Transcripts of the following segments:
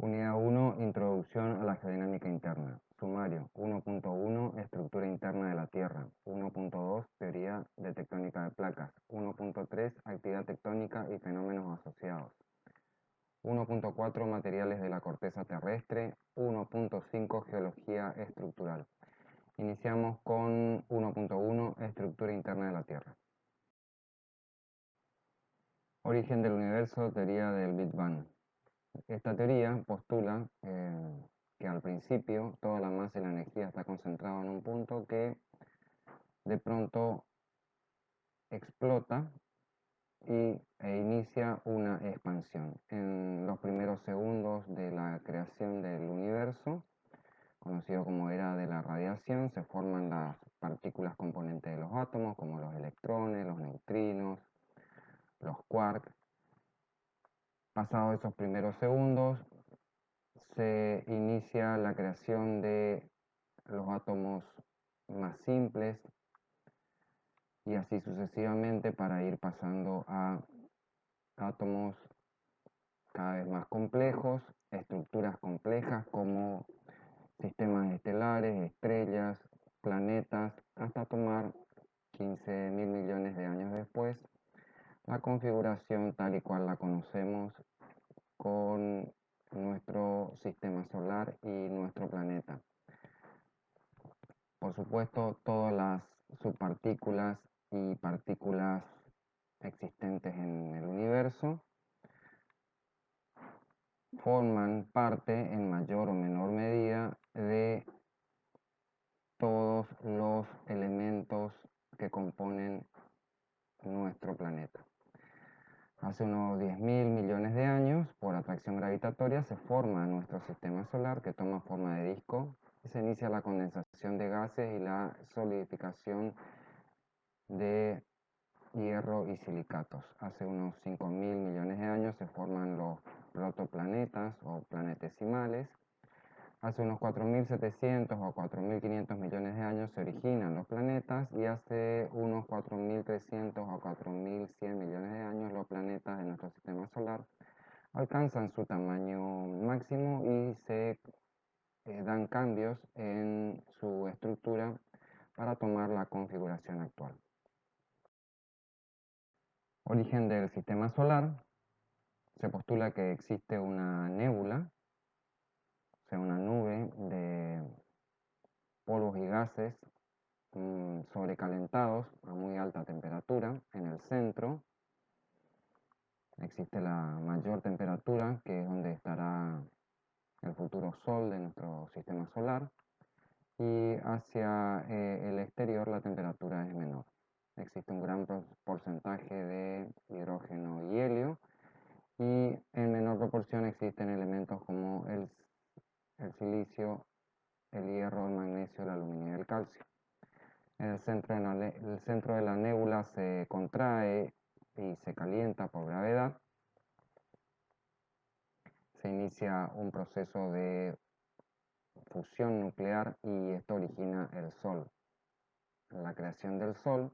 Unidad 1, Introducción a la Geodinámica Interna. Sumario 1.1, Estructura interna de la Tierra. 1.2, Teoría de tectónica de placas. 1.3, Actividad tectónica y fenómenos asociados. 1.4, Materiales de la corteza terrestre. 1.5, Geología estructural. Iniciamos con 1.1, Estructura interna de la Tierra. Origen del universo, teoría del Big Bang. Esta teoría postula que al principio toda la masa y la energía está concentrada en un punto que de pronto explota e inicia una expansión. En los primeros segundos de la creación del universo, conocido como era de la radiación, se forman las partículas componentes de los átomos, como los electrones, los neutrinos, los quarks. Pasados esos primeros segundos, se inicia la creación de los átomos más simples y así sucesivamente para ir pasando a átomos cada vez más complejos, estructuras complejas como sistemas estelares, estrellas, planetas, hasta tomar 15.000 millones de años después la configuración tal y cual la conocemos con nuestro sistema solar y nuestro planeta. Por supuesto, todas las subpartículas y partículas existentes en el universo forman parte en mayor o menor medida de todos los elementos que componen nuestro planeta. Hace unos 10.000 millones de años, por atracción gravitatoria, se forma nuestro sistema solar que toma forma de disco y se inicia la condensación de gases y la solidificación de hierro y silicatos. Hace unos 5.000 millones de años se forman los protoplanetas o planetesimales. Hace unos 4.700 o 4.500 millones de años se originan los planetas y hace unos 4.300 o 4.100 millones de años los planetas de nuestro sistema solar alcanzan su tamaño máximo y se dan cambios en su estructura para tomar la configuración actual. Origen del sistema solar. Se postula que existe una nébula, o sea, una nube de polvos y gases sobrecalentados a muy alta temperatura. En el centro existe la mayor temperatura, que es donde estará el futuro Sol de nuestro sistema solar, y hacia el exterior la temperatura es menor. Existe un gran porcentaje de hidrógeno y helio, y en menor proporción existen elementos como el silicio, el hierro, el magnesio, el aluminio y el calcio. El centro de la nébula se contrae y se calienta por gravedad. Se inicia un proceso de fusión nuclear y esto origina el Sol. La creación del Sol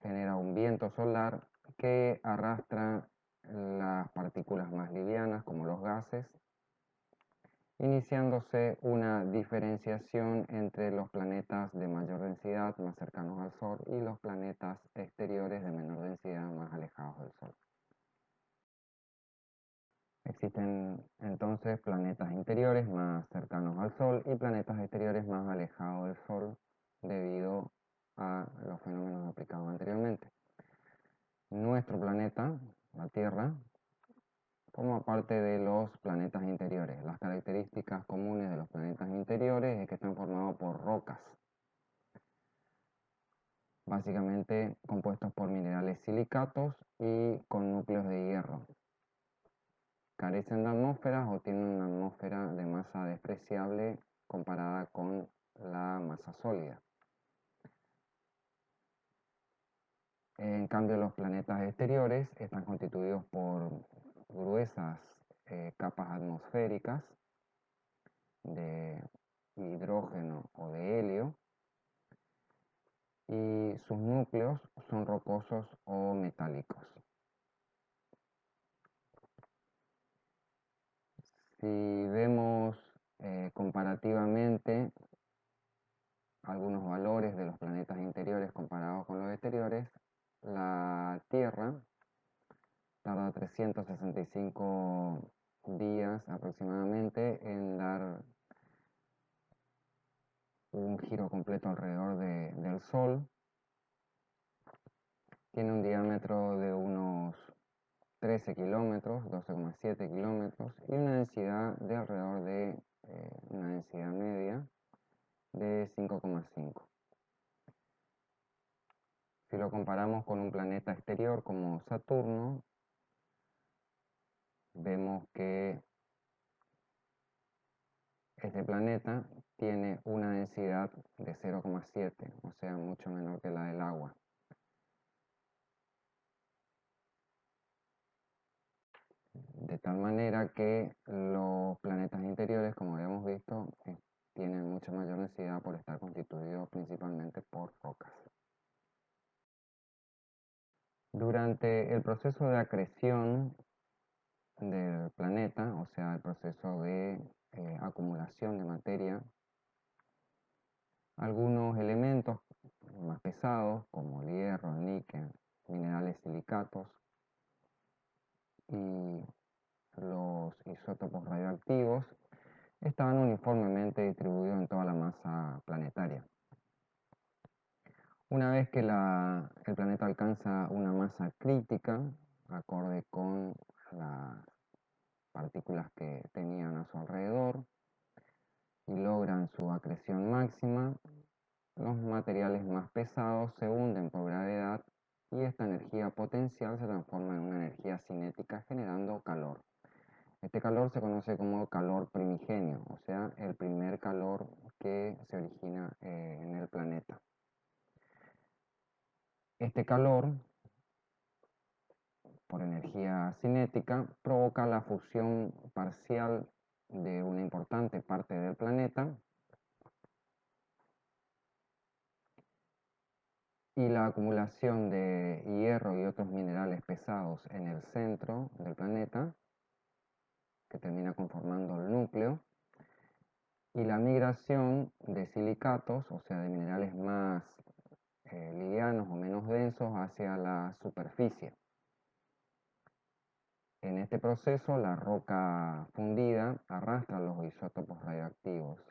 genera un viento solar que arrastra las partículas más livianas como los gases, iniciándose una diferenciación entre los planetas de mayor densidad más cercanos al Sol y los planetas exteriores de menor densidad más alejados del Sol. Existen entonces planetas interiores más cercanos al Sol y planetas exteriores más alejados del Sol debido a los fenómenos explicados anteriormente. Nuestro planeta, la Tierra, forma parte de los planetas interiores. Las características comunes de los planetas interiores es que están formados por rocas, básicamente compuestos por minerales silicatos y con núcleos de hierro. Carecen de atmósferas o tienen una atmósfera de masa despreciable comparada con la masa sólida. En cambio, los planetas exteriores están constituidos por gruesas capas atmosféricas de hidrógeno o de helio y sus núcleos son rocosos o metálicos. Si vemos comparativamente algunos valores de los planetas interiores comparados con los exteriores, la Tierra tarda 365 días aproximadamente en dar un giro completo alrededor del Sol. Tiene un diámetro de unos 13 kilómetros, 12,7 kilómetros, y una densidad de alrededor de una densidad media de 5,5. Si lo comparamos con un planeta exterior como Saturno, vemos que este planeta tiene una densidad de 0,7, o sea, mucho menor que la del agua. De tal manera que los planetas interiores, como habíamos visto, tienen mucha mayor densidad por estar constituidos principalmente por rocas. Durante el proceso de acreción del planeta, o sea, el proceso de acumulación de materia, algunos elementos más pesados como el hierro, el níquel, minerales silicatos y los isótopos radioactivos estaban uniformemente distribuidos en toda la masa planetaria. Una vez que el planeta alcanza una masa crítica, acorde con las partículas que tenían a su alrededor, y logran su acreción máxima, los materiales más pesados se hunden por gravedad y esta energía potencial se transforma en una energía cinética generando calor. Este calor se conoce como calor primigenio, o sea, el primer calor que se origina en el planeta. Este calor, por energía cinética, provoca la fusión parcial de una importante parte del planeta y la acumulación de hierro y otros minerales pesados en el centro del planeta, que termina conformando el núcleo, y la migración de silicatos, o sea, de minerales más livianos o menos densos hacia la superficie. En este proceso, la roca fundida arrastra los isótopos radioactivos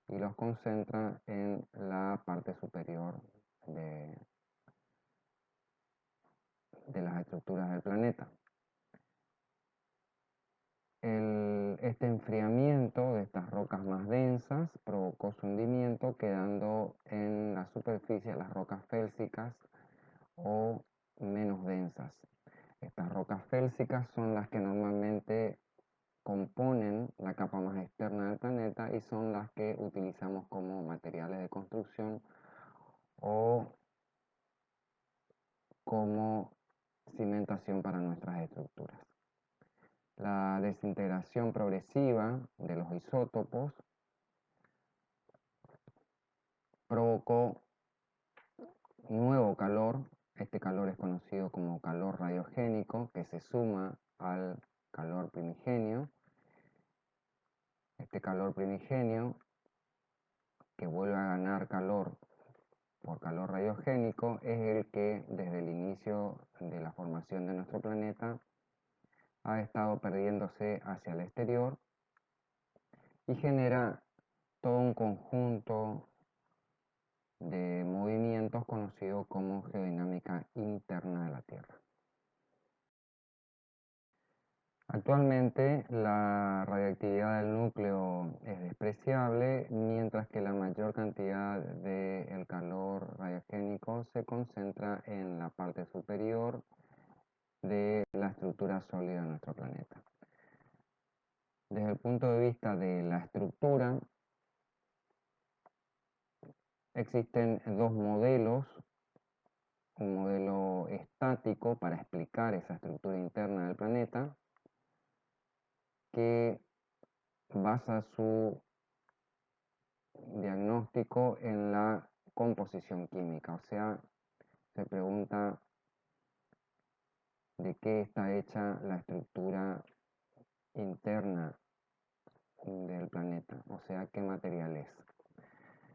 y los concentra en la parte superior de las estructuras del planeta. Este enfriamiento de estas rocas más densas provocó su hundimiento, quedando en la superficie las rocas félsicas o menos densas. Estas rocas félsicas son las que normalmente componen la capa más externa del planeta y son las que utilizamos como materiales de construcción o como cimentación para nuestras estructuras. La desintegración progresiva de los isótopos provocó nuevo calor. Este calor es conocido como calor radiogénico, que se suma al calor primigenio. Este calor primigenio, que vuelve a ganar calor por calor radiogénico, es el que desde el inicio de la formación de nuestro planeta ha estado perdiéndose hacia el exterior y genera todo un conjunto de movimientos conocido como geodinámica interna de la Tierra. Actualmente la radiactividad del núcleo es despreciable, mientras que la mayor cantidad del calor radiogénico se concentra en la parte superior de la estructura sólida de nuestro planeta. Desde el punto de vista de la estructura, existen dos modelos: un modelo estático para explicar esa estructura interna del planeta, que basa su diagnóstico en la composición química, o sea, se pregunta de qué está hecha la estructura interna sea qué material es.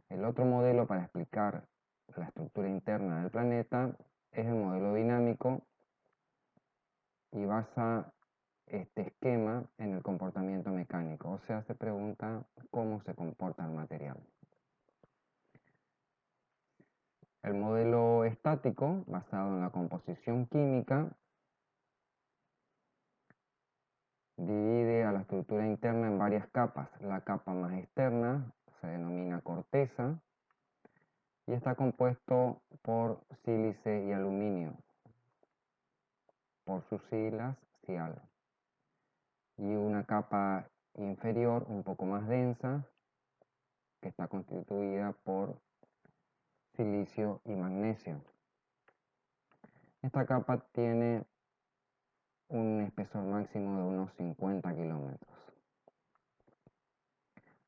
El otro modelo para explicar la estructura interna del planeta es el modelo dinámico y basa este esquema en el comportamiento mecánico, o sea, se pregunta cómo se comporta el material. El modelo estático, basado en la composición química, divide a la estructura interna en varias capas. La capa más externa se denomina corteza y está compuesto por sílice y aluminio, por sus siglas SiAl. Y una capa inferior, un poco más densa, que está constituida por silicio y magnesio. Esta capa tiene un espesor máximo de unos 50 kilómetros.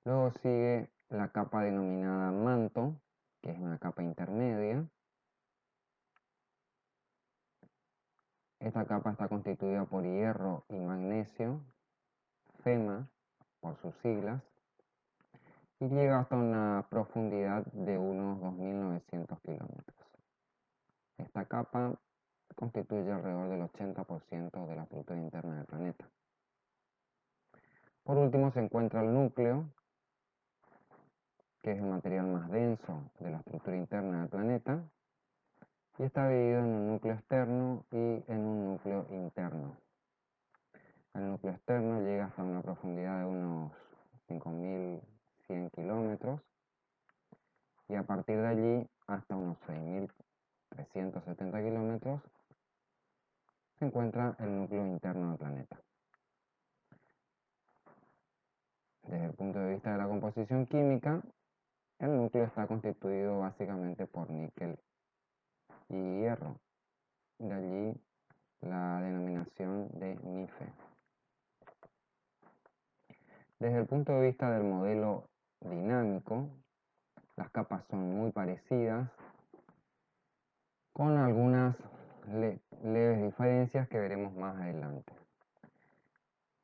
Luego sigue la capa denominada manto, que es una capa intermedia. Esta capa está constituida por hierro y magnesio, FeMa, por sus siglas, y llega hasta una profundidad de unos 2.900 kilómetros. Esta capa constituye alrededor del 80% de la estructura interna del planeta. Por último se encuentra el núcleo, que es el material más denso de la estructura interna del planeta, y está dividido en un núcleo externo y en un núcleo interno. El núcleo externo llega hasta una profundidad de unos 5.100 kilómetros y a partir de allí hasta unos 6.370 kilómetros se encuentra el núcleo interno del planeta. Desde el punto de vista de la composición química, el núcleo está constituido básicamente por níquel y hierro, de allí la denominación de NiFe. Desde el punto de vista del modelo dinámico, las capas son muy parecidas, con algunas leves diferencias que veremos más adelante.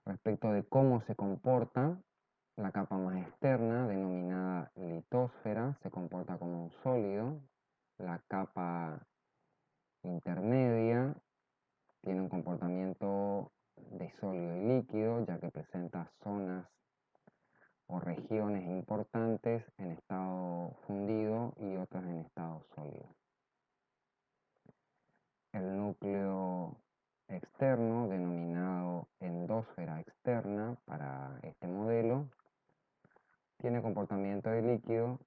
Respecto de cómo se comporta, la capa más externa, denominada litosfera, se comporta como un sólido. La capa intermedia tiene un comportamiento de sólido y líquido, ya que presenta zonas o regiones importantes en estado fundido y otras en estado sólido. El núcleo externo, denominado endosfera externa para este modelo, tiene comportamiento de líquido,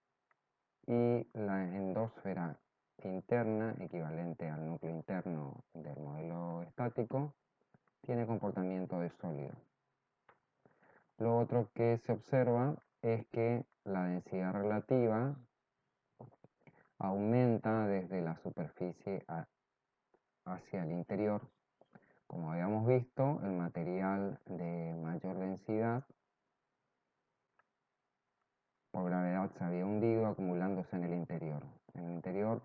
y la endosfera interna, equivalente al núcleo interno del modelo estático, tiene comportamiento de sólido. Lo otro que se observa es que la densidad relativa aumenta desde la superficie hacia el interior. Como habíamos visto, el material de mayor densidad por gravedad se había hundido acumulándose en el interior. En el interior,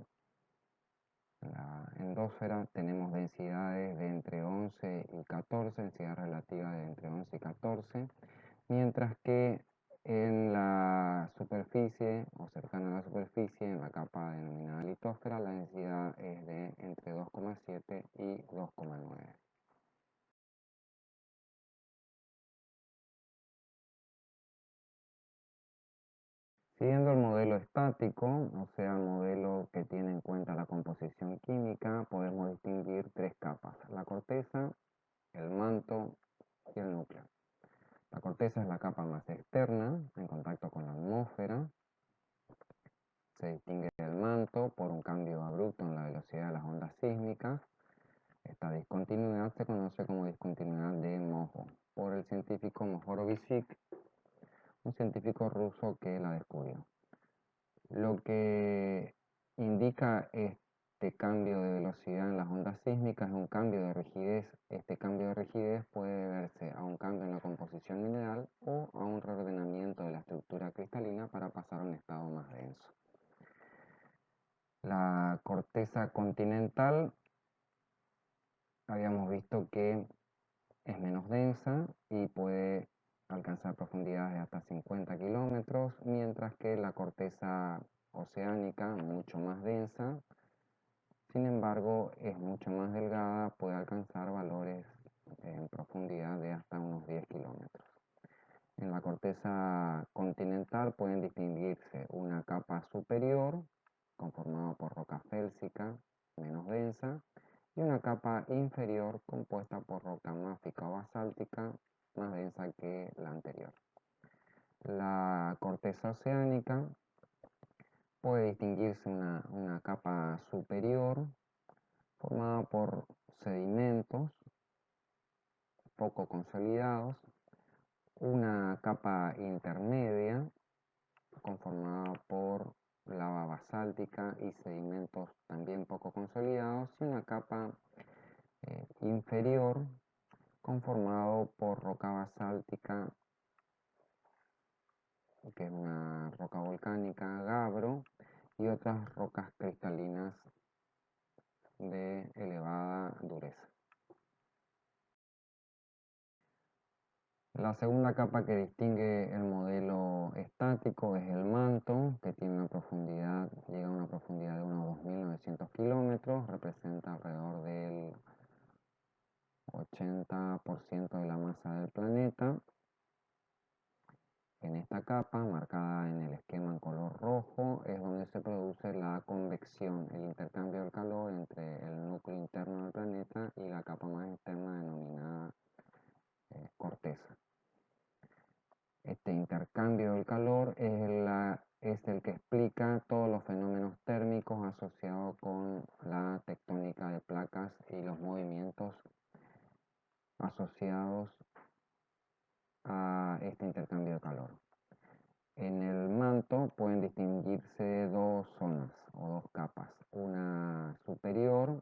la endosfera, tenemos densidades de entre 11 y 14, densidad relativa de entre 11 y 14, mientras que en la superficie o cercana a la superficie, en la capa denominada litosfera, la densidad es de entre 2,7 y 2,9. Siguiendo el modelo estático, o sea, el modelo que tiene en cuenta la composición química, podemos distinguir tres capas: la corteza, el manto y el núcleo. La corteza es la capa más externa, en contacto con la atmósfera. Se distingue del manto por un cambio abrupto en la velocidad de las ondas sísmicas. Esta discontinuidad se conoce como discontinuidad de Moho, por el científico Mohorovicic, un científico ruso que la descubrió. Lo que indica este cambio de velocidad en las ondas sísmicas es un cambio de rigidez. Este cambio de rigidez puede deberse a un cambio en la composición mineral o a un reordenamiento de la estructura cristalina para pasar a un estado más denso. La corteza continental, habíamos visto que es menos densa y puede alcanzar profundidades de hasta 50 kilómetros, mientras que la corteza oceánica, mucho más densa, sin embargo es mucho más delgada, puede alcanzar valores en profundidad de hasta unos 10 kilómetros. En la corteza continental pueden distinguirse una capa superior, conformada por roca félsica, menos densa, y una capa inferior compuesta por roca máfica o basáltica, más densa que la anterior. La corteza oceánica puede distinguirse una capa superior, formada por sedimentos poco consolidados, una capa intermedia conformada por lava basáltica y sedimentos también poco consolidados, y una capa inferior conformado por roca basáltica, que es una roca volcánica, gabbro, y otras rocas cristalinas de elevada dureza. La segunda capa que distingue el modelo estático es el manto, que tiene una profundidad, llega a una profundidad de unos 2.900 kilómetros, representa alrededor del 80% de la masa del planeta. En esta capa, marcada en el esquema en color rojo, es donde se produce la convección, el intercambio del calor entre el núcleo interno del planeta y la capa más externa denominada corteza. Este intercambio del calor es el que explica todos los fenómenos térmicos asociados con la tectónica de placas y los movimientos asociados a este intercambio de calor. En el manto pueden distinguirse dos zonas o dos capas. Una superior,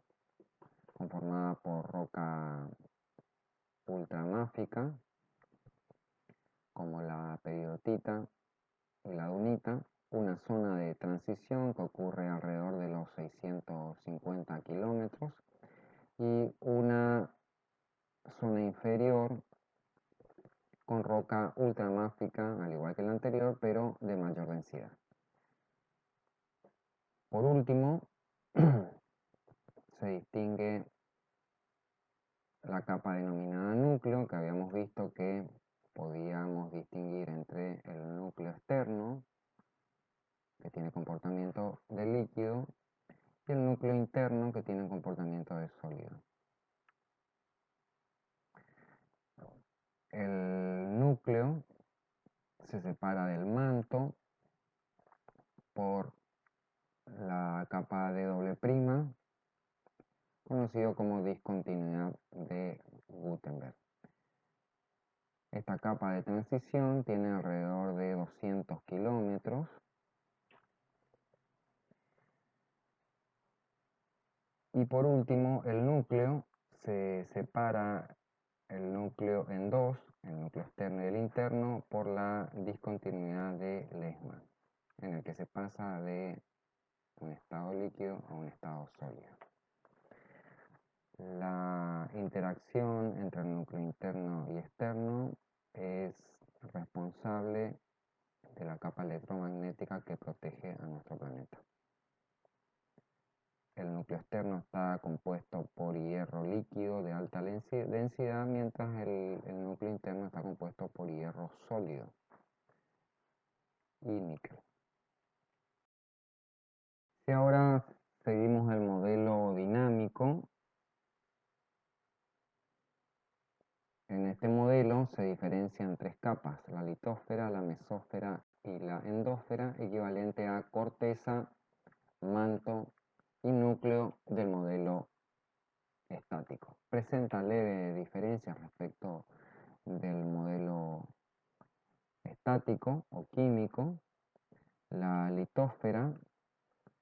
conformada por roca ultramáfica, como la peridotita y la dunita. Una zona de transición que ocurre alrededor de los 650 kilómetros. Y una zona inferior con roca ultramáfica, al igual que la anterior, pero de mayor densidad. Por último, se distingue la capa denominada núcleo, que habíamos visto que podíamos distinguir entre el núcleo externo, que tiene comportamiento de líquido, y el núcleo interno, que tiene comportamiento de sólido. El núcleo se separa del manto por la capa de doble prima, conocido como discontinuidad de Gutenberg. Esta capa de transición tiene alrededor de 200 kilómetros. Y por último, el núcleo se separa el núcleo en dos, el núcleo externo y el interno, por la discontinuidad de Lehmann, en el que se pasa de un estado líquido a un estado sólido. La interacción entre el núcleo interno y externo es responsable de la capa electromagnética que protege a nuestro planeta. El núcleo externo está compuesto por hierro líquido de alta densidad, mientras el núcleo interno está compuesto por hierro sólido y níquel. Si ahora seguimos el modelo dinámico, en este modelo se diferencian tres capas: la litósfera, la mesósfera y la endósfera, equivalente a corteza, manto y núcleo del modelo estático. Presenta leves diferencias respecto del modelo estático o químico. La litósfera,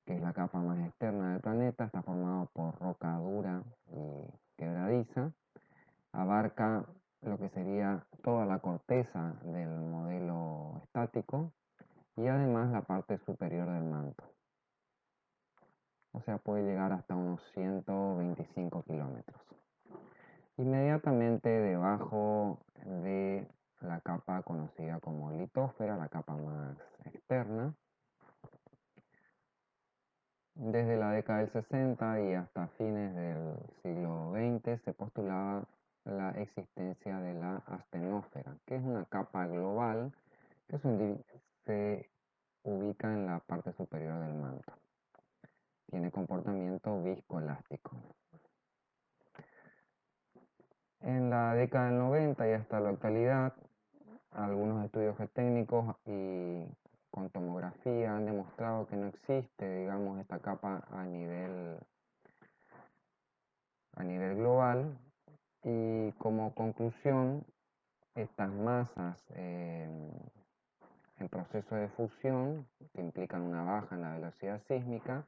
que es la capa más externa del planeta, está formada por roca dura y quebradiza. Abarca lo que sería toda la corteza del modelo estático y además la parte superior del manto. O sea, puede llegar hasta unos 125 kilómetros. Inmediatamente debajo de la capa conocida como litósfera, la capa más externa. Desde la década del 60 y hasta fines del siglo XX se postulaba la existencia de la astenósfera, que es una capa global que se ubica en la parte superior del manto. Tiene comportamiento viscoelástico. En la década del 90 y hasta la actualidad, algunos estudios geotécnicos y con tomografía han demostrado que no existe, digamos, esta capa a nivel global, y como conclusión, estas masas en proceso de fusión, que implican una baja en la velocidad sísmica,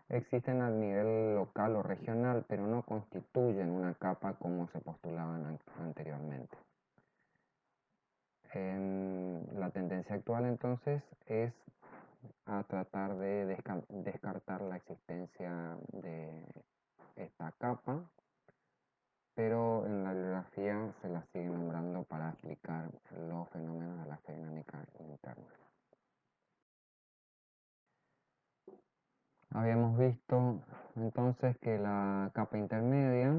existen a nivel local o regional, pero no constituyen una capa como se postulaban anteriormente. La tendencia actual entonces es a tratar de descartar la existencia de esta capa, pero en la bibliografía se la sigue nombrando para explicar los fenómenos de la dinámica interna. Habíamos visto entonces que la capa intermedia,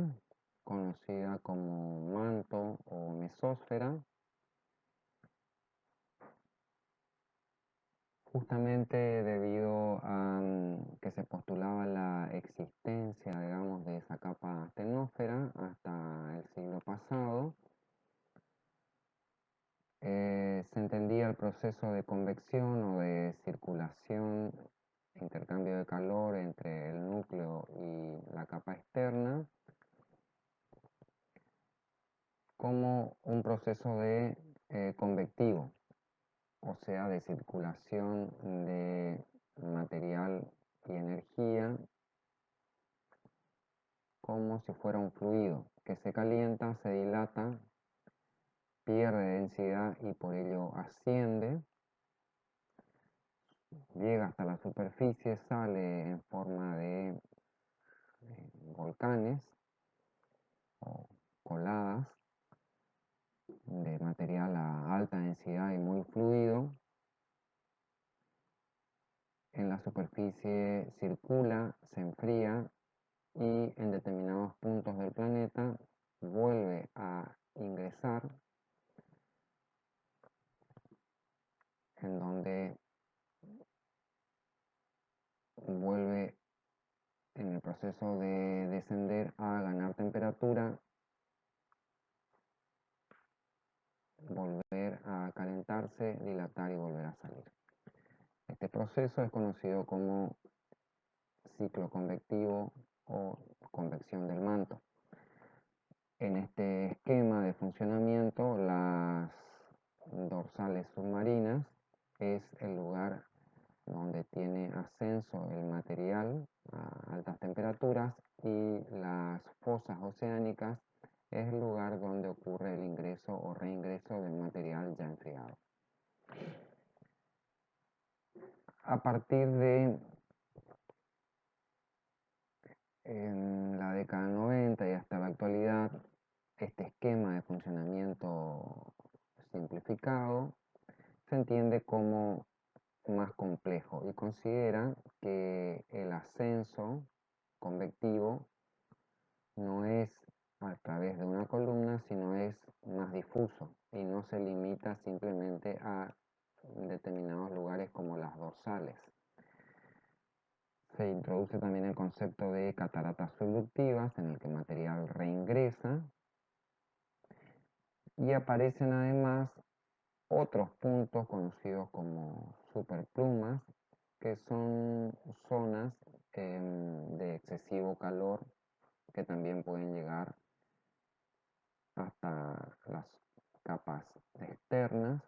conocida como manto o mesósfera, justamente debido a que se postulaba la existencia, digamos, de esa capa astenósfera hasta el siglo pasado, se entendía el proceso de convección o de circulación, intercambio de calor entre el núcleo y la capa externa, como un proceso de convectivo, o sea, de circulación de material y energía como si fuera un fluido que se calienta, se dilata, pierde densidad y por ello asciende, llega hasta la superficie, sale en forma de volcanes o coladas de material a alta densidad y muy fluido. En la superficie circula, se enfría y en determinados puntos del planeta vuelve a ingresar, en donde vuelve en el proceso de descender a ganar temperatura, volver a calentarse, dilatar y volver a salir. Este proceso es conocido como ciclo convectivo o convección del manto. En este esquema de funcionamiento, las dorsales submarinas es el lugar donde tiene ascenso el material a altas temperaturas, y las fosas oceánicas es el lugar donde ocurre el ingreso o reingreso del material ya enfriado. A partir de la década del 90 y hasta la actualidad, este esquema de funcionamiento simplificado se entiende como más complejo y considera que el ascenso convectivo no es a través de una columna, sino es más difuso y no se limita simplemente a determinados lugares como las dorsales. Se introduce también el concepto de cataratas subductivas, en el que el material reingresa, y aparecen además otros puntos conocidos como superplumas, que son zonas de excesivo calor que también pueden llegar hasta las capas externas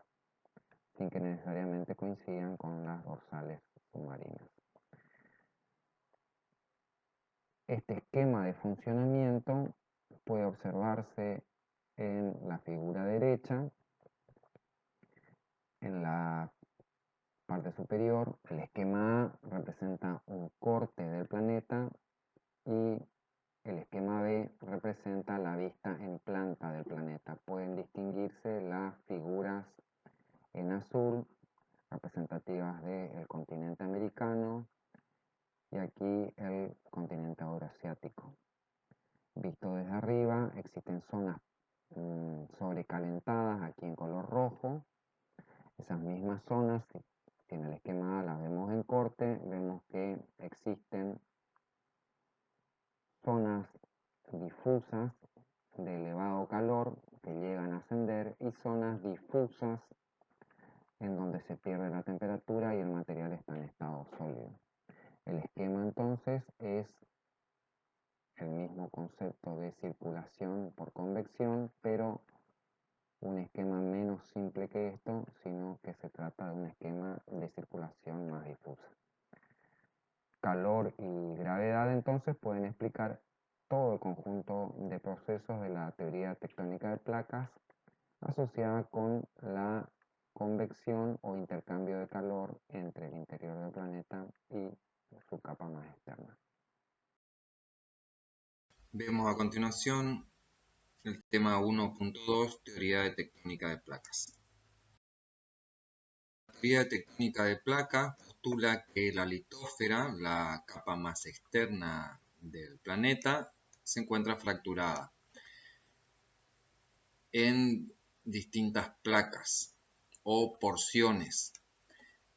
sin que necesariamente coincidan con las dorsales submarinas. Este esquema de funcionamiento puede observarse en la figura derecha. En la parte superior, el esquema A representa un corte del planeta y el esquema B representa la vista en planta del planeta. Pueden distinguirse las figuras sur, representativas del continente americano, y aquí el continente euroasiático. Visto desde arriba, existen zonas sobrecalentadas aquí en color rojo. Esas mismas zonas, que en el esquema A las vemos en corte, vemos que existen zonas difusas de elevado calor que llegan a ascender y zonas difusas en donde se pierde la temperatura y el material está en estado sólido. El esquema entonces es el mismo concepto de circulación por convección, pero un esquema menos simple que esto, sino que se trata de un esquema de circulación más difusa. Calor y gravedad entonces pueden explicar todo el conjunto de procesos de la teoría tectónica de placas asociada con la convección o intercambio de calor entre el interior del planeta y su capa más externa. Vemos a continuación el tema 1.2, teoría de tectónica de placas. La teoría de tectónica de placas postula que la litosfera, la capa más externa del planeta, se encuentra fracturada en distintas placas o porciones.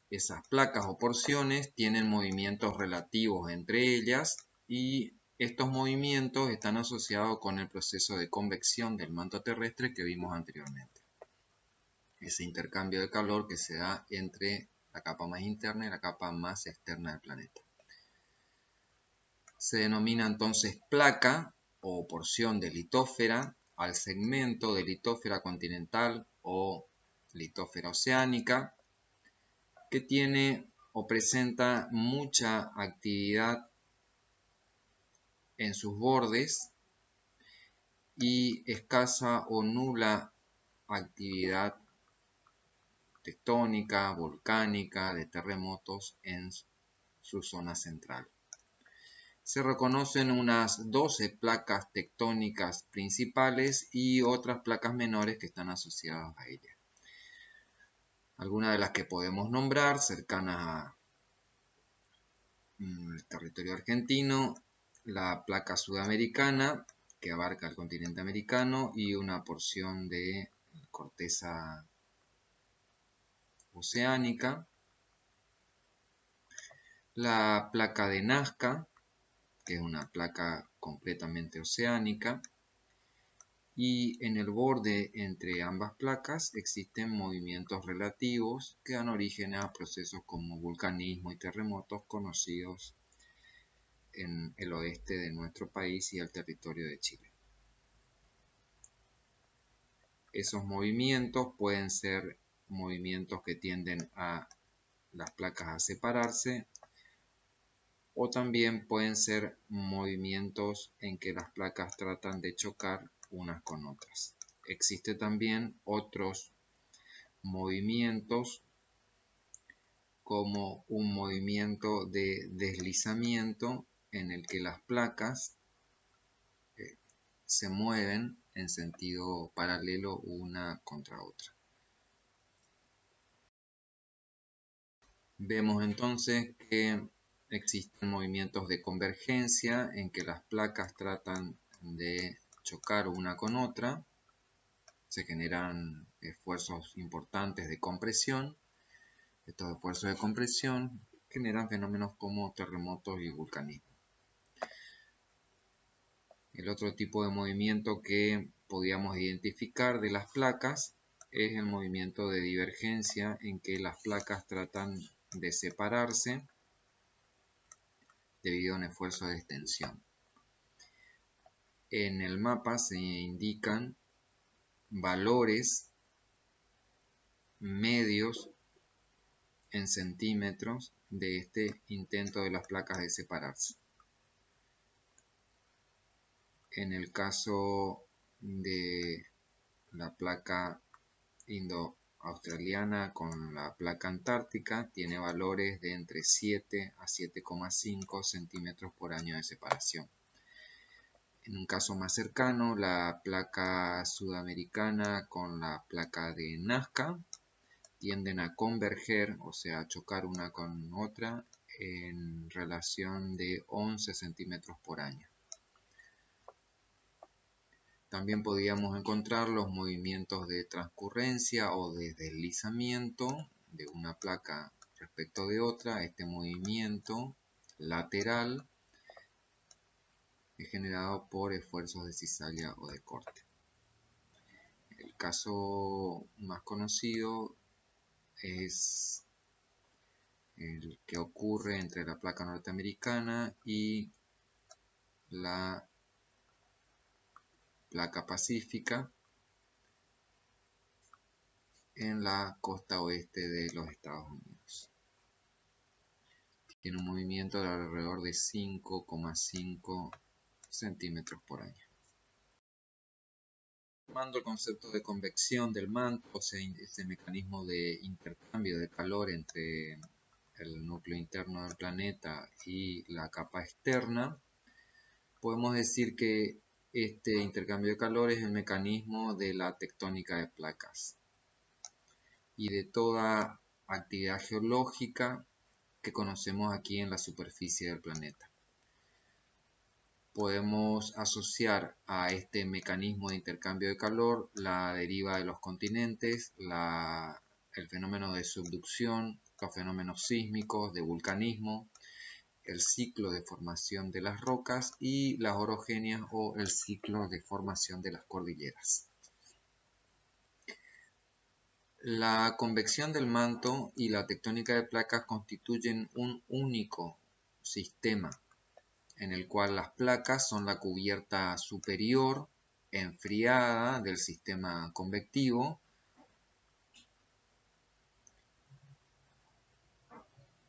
Esas placas o porciones tienen movimientos relativos entre ellas y estos movimientos están asociados con el proceso de convección del manto terrestre que vimos anteriormente. Ese intercambio de calor que se da entre la capa más interna y la capa más externa del planeta. Se denomina entonces placa o porción de litósfera al segmento de litósfera continental o litósfera oceánica que tiene o presenta mucha actividad en sus bordes y escasa o nula actividad tectónica, volcánica, de terremotos en su zona central. Se reconocen unas 12 placas tectónicas principales y otras placas menores que están asociadas a ellas. Algunas de las que podemos nombrar cercanas al territorio argentino, la placa sudamericana, que abarca el continente americano y una porción de corteza oceánica, la placa de Nazca, que es una placa completamente oceánica, y en el borde entre ambas placas existen movimientos relativos que dan origen a procesos como vulcanismo y terremotos conocidos en el oeste de nuestro país y el territorio de Chile. Esos movimientos pueden ser movimientos que tienden a las placas a separarse o también pueden ser movimientos en que las placas tratan de chocar unas con otras. Existen también otros movimientos como un movimiento de deslizamiento en el que las placas se mueven en sentido paralelo una contra otra. Vemos entonces que existen movimientos de convergencia en que las placas tratan de chocar una con otra. Se generan esfuerzos importantes de compresión. Estos esfuerzos de compresión generan fenómenos como terremotos y vulcanismo. El otro tipo de movimiento que podíamos identificar de las placas es el movimiento de divergencia en que las placas tratan de separarse debido a un esfuerzo de extensión. En el mapa se indican valores medios en centímetros de este intento de las placas de separarse. En el caso de la placa indo-australiana con la placa antártica, tiene valores de entre 7 a 7,5 centímetros por año de separación. En un caso más cercano, la placa sudamericana con la placa de Nazca tienden a converger, o sea, a chocar una con otra en relación de 11 centímetros por año. También podríamos encontrar los movimientos de transcurrencia o de deslizamiento de una placa respecto de otra. Este movimiento lateral es generado por esfuerzos de cizalla o de corte. El caso más conocido es el que ocurre entre la placa norteamericana y la placa pacífica en la costa oeste de los Estados Unidos. Tiene un movimiento de alrededor de 5,5 centímetros por año. Tomando el concepto de convección del manto, o sea, este mecanismo de intercambio de calor entre el núcleo interno del planeta y la capa externa, podemos decir que este intercambio de calor es el mecanismo de la tectónica de placas y de toda actividad geológica que conocemos aquí en la superficie del planeta. Podemos asociar a este mecanismo de intercambio de calor la deriva de los continentes, el fenómeno de subducción, los fenómenos sísmicos, de vulcanismo, el ciclo de formación de las rocas y las orogenias o el ciclo de formación de las cordilleras. La convección del manto y la tectónica de placas constituyen un único sistema en el cual las placas son la cubierta superior enfriada del sistema convectivo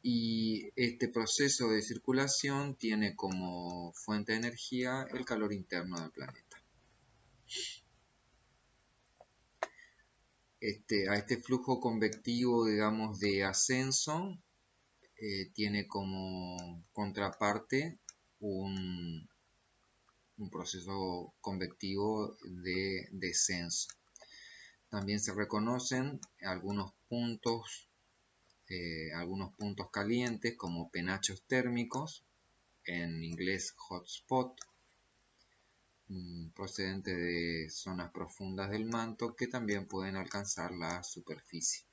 y este proceso de circulación tiene como fuente de energía el calor interno del planeta. A este flujo convectivo, digamos, de ascenso tiene como contraparte un proceso convectivo de descenso. También se reconocen algunos puntos calientes como penachos térmicos, en inglés hotspot, procedentes de zonas profundas del manto que también pueden alcanzar la superficie.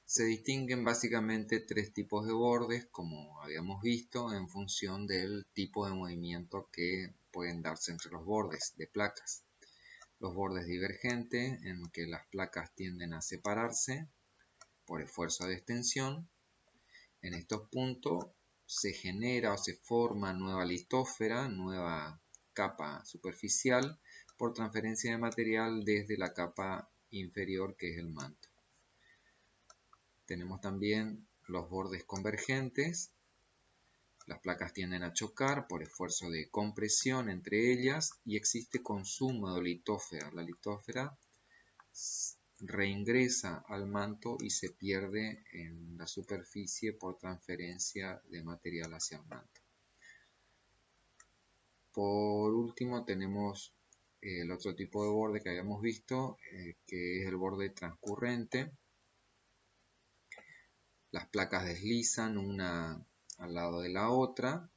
Se distinguen básicamente tres tipos de bordes, como habíamos visto, en función del tipo de movimiento que pueden darse entre los bordes de placas. Los bordes divergentes, en que las placas tienden a separarse por esfuerzo de extensión. En estos puntos se genera o se forma nueva litósfera, nueva capa superficial, por transferencia de material desde la capa inferior, que es el manto. Tenemos también los bordes convergentes. Las placas tienden a chocar por esfuerzo de compresión entre ellas y existe consumo de litósfera. La litósfera reingresa al manto y se pierde en la superficie por transferencia de material hacia el manto. Por último tenemos el otro tipo de borde que habíamos visto, que es el borde transcurrente. Las placas deslizan una al lado de la otra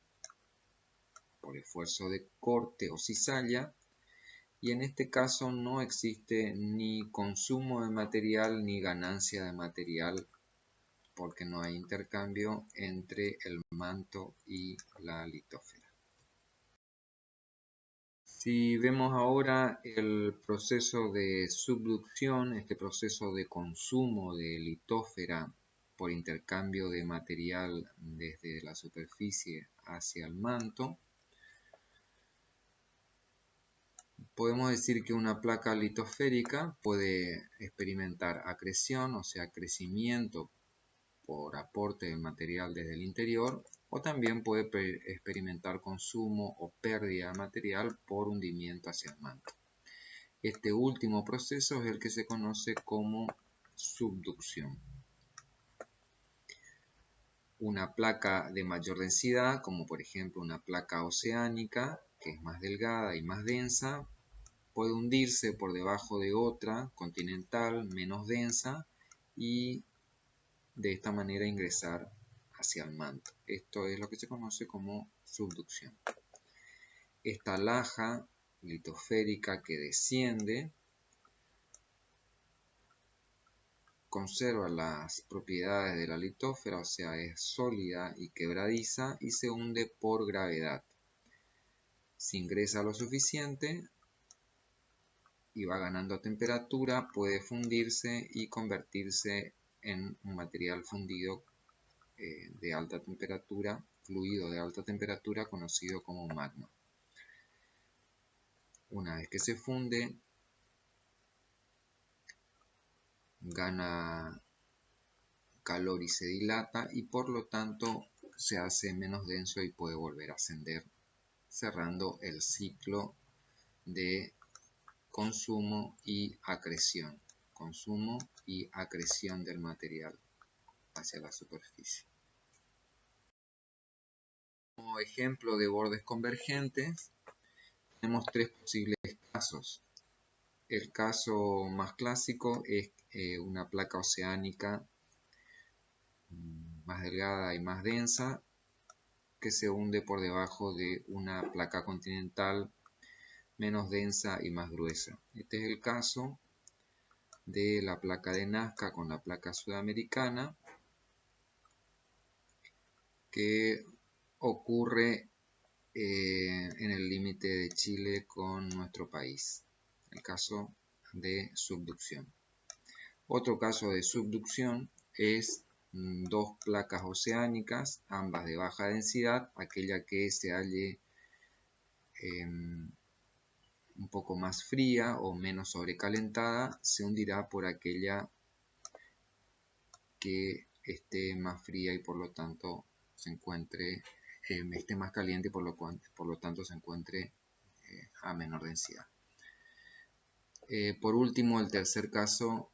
por esfuerzo de corte o cizalla, y en este caso no existe ni consumo de material ni ganancia de material porque no hay intercambio entre el manto y la litósfera. Si vemos ahora el proceso de subducción, este proceso de consumo de litósfera por intercambio de material desde la superficie hacia el manto, podemos decir que una placa litosférica puede experimentar acreción, o sea, crecimiento por aporte de material desde el interior, o también puede experimentar consumo o pérdida de material por hundimiento hacia el manto. Este último proceso es el que se conoce como subducción. Una placa de mayor densidad, como por ejemplo una placa oceánica, que es más delgada y más densa, puede hundirse por debajo de otra continental menos densa y de esta manera ingresar hacia el manto. Esto es lo que se conoce como subducción. Esta laja litosférica que desciende conserva las propiedades de la litósfera, o sea, es sólida y quebradiza y se hunde por gravedad. Si ingresa lo suficiente y va ganando temperatura, puede fundirse y convertirse en un material fundido de alta temperatura, fluido de alta temperatura conocido como magma. Una vez que se funde, gana calor y se dilata y por lo tanto se hace menos denso y puede volver a ascender, cerrando el ciclo de consumo y acreción del material hacia la superficie. Como ejemplo de bordes convergentes, tenemos tres posibles casos. El caso más clásico es una placa oceánica más delgada y más densa que se hunde por debajo de una placa continental menos densa y más gruesa. Este es el caso de la placa de Nazca con la placa sudamericana, que ocurre en el límite de Chile con nuestro país, el caso de subducción. Otro caso de subducción es dos placas oceánicas, ambas de baja densidad, aquella que se halle un poco más fría o menos sobrecalentada se hundirá por aquella que esté más fría y por lo tanto se encuentre, esté más caliente y por lo tanto se encuentre a menor densidad. Por último, el tercer caso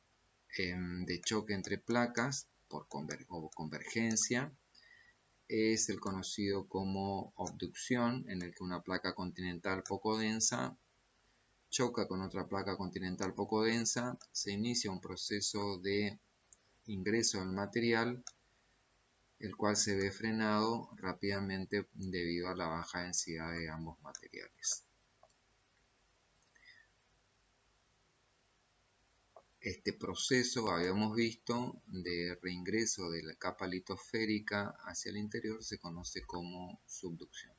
de choque entre placas o convergencia es el conocido como abducción, en el que una placa continental poco densa choca con otra placa continental poco densa, se inicia un proceso de ingreso del material, el cual se ve frenado rápidamente debido a la baja densidad de ambos materiales. Este proceso, habíamos visto, de reingreso de la capa litosférica hacia el interior se conoce como subducción.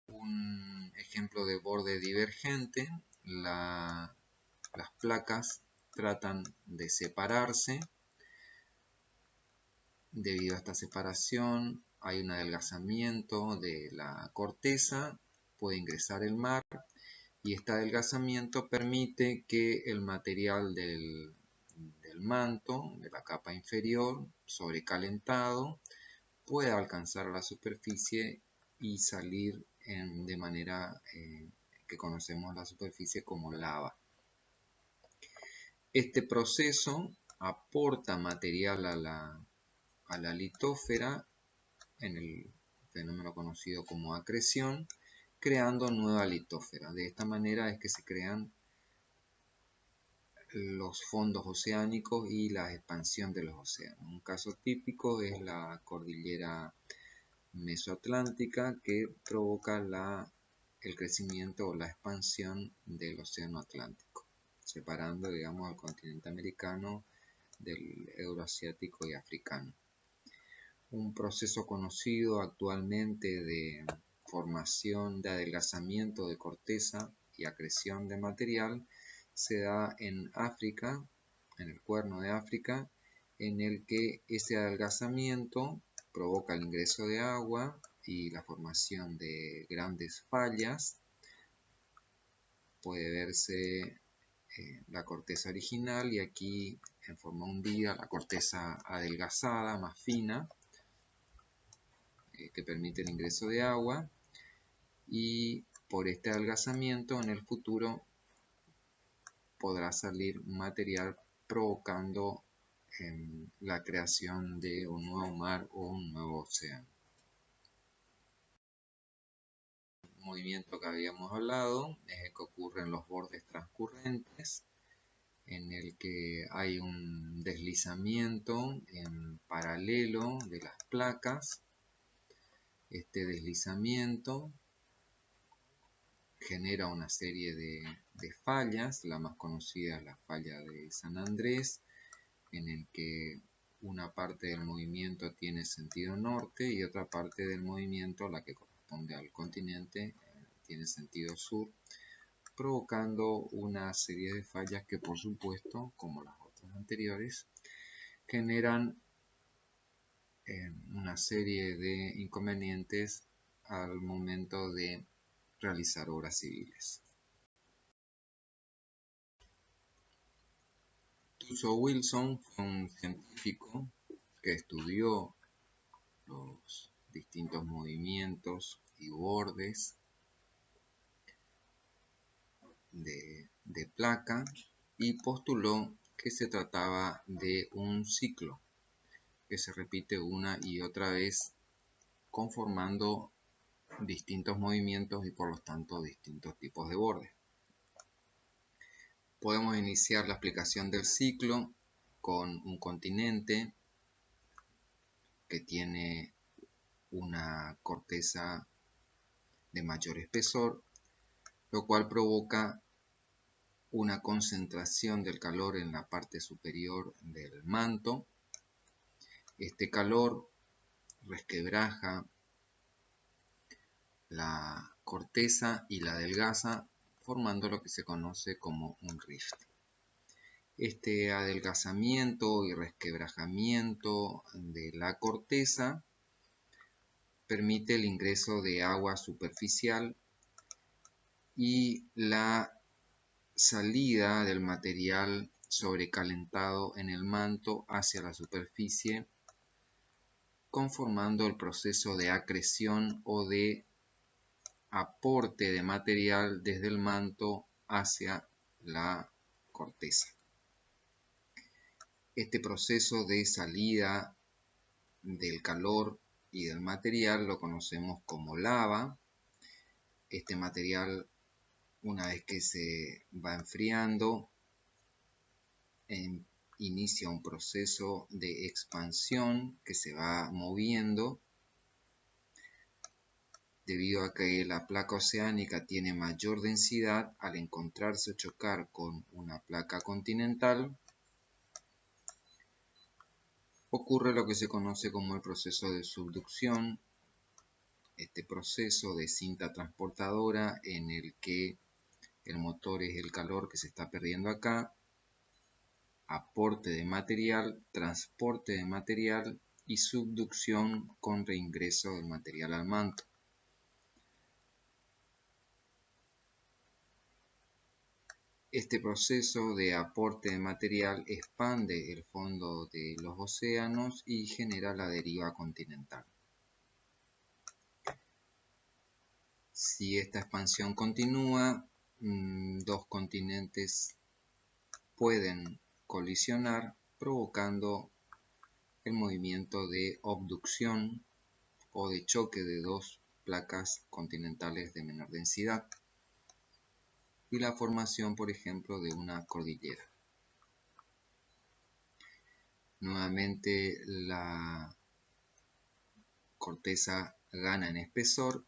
Un ejemplo de borde divergente, las placas tratan de separarse. Debido a esta separación hay un adelgazamiento de la corteza, puede ingresar el mar y este adelgazamiento permite que el material del manto, de la capa inferior, sobrecalentado, pueda alcanzar la superficie y salir de manera que conocemos la superficie como lava. Este proceso aporta material a la litósfera en el fenómeno conocido como acreción, creando nueva litósfera. De esta manera es que se crean los fondos oceánicos y la expansión de los océanos. Un caso típico es la cordillera mesoatlántica, que provoca el crecimiento o la expansión del océano Atlántico, separando, digamos, al continente americano del euroasiático y africano. Un proceso conocido actualmente de formación de adelgazamiento de corteza y acreción de material se da en África, en el Cuerno de África, en el que ese adelgazamiento provoca el ingreso de agua y la formación de grandes fallas. Puede verse la corteza original y aquí en forma hundida la corteza adelgazada, más fina, que permite el ingreso de agua, y por este adelgazamiento en el futuro podrá salir material provocando la creación de un nuevo mar o un nuevo océano. movimiento que habíamos hablado es el que ocurre en los bordes transcurrentes, en el que hay un deslizamiento en paralelo de las placas. Este deslizamiento genera una serie de fallas. La más conocida es la falla de San Andrés, en el que una parte del movimiento tiene sentido norte y otra parte del movimiento, la que corresponde al continente, tiene sentido sur, provocando una serie de fallas que, por supuesto, como las otras anteriores, generan una serie de inconvenientes al momento de realizar obras civiles. Tuso Wilson fue un científico que estudió los distintos movimientos y bordes de placa y postuló que se trataba de un ciclo que se repite una y otra vez, conformando distintos movimientos y por lo tanto distintos tipos de bordes. Podemos iniciar la explicación del ciclo con un continente que tiene una corteza de mayor espesor, lo cual provoca una concentración del calor en la parte superior del manto. Este calor resquebraja la corteza y la adelgaza, formando lo que se conoce como un rift. Este adelgazamiento y resquebrajamiento de la corteza permite el ingreso de agua superficial y la salida del material sobrecalentado en el manto hacia la superficie, conformando el proceso de acreción o de aporte de material desde el manto hacia la corteza. Este proceso de salida del calor y del material lo conocemos como lava. Este material, una vez que se va enfriando, inicia un proceso de expansión que se va moviendo debido a que la placa oceánica tiene mayor densidad. Al encontrarse o chocar con una placa continental, ocurre lo que se conoce como el proceso de subducción. Este proceso de cinta transportadora en el que el motor es el calor que se está perdiendo acá, aporte de material, transporte de material y subducción con reingreso del material al manto. Este proceso de aporte de material expande el fondo de los océanos y genera la deriva continental. Si esta expansión continúa, dos continentes pueden colisionar, provocando el movimiento de abducción o de choque de dos placas continentales de menor densidad y la formación, por ejemplo, de una cordillera. Nuevamente la corteza gana en espesor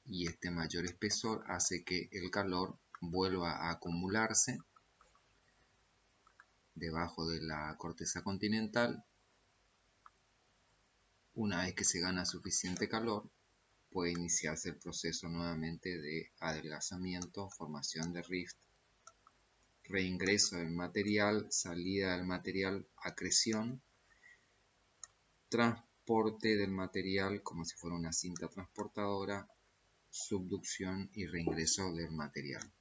y este mayor espesor hace que el calor vuelva a acumularse debajo de la corteza continental. Una vez que se gana suficiente calor, puede iniciarse el proceso nuevamente de adelgazamiento, formación de rift, reingreso del material, salida del material, acreción, transporte del material como si fuera una cinta transportadora, subducción y reingreso del material.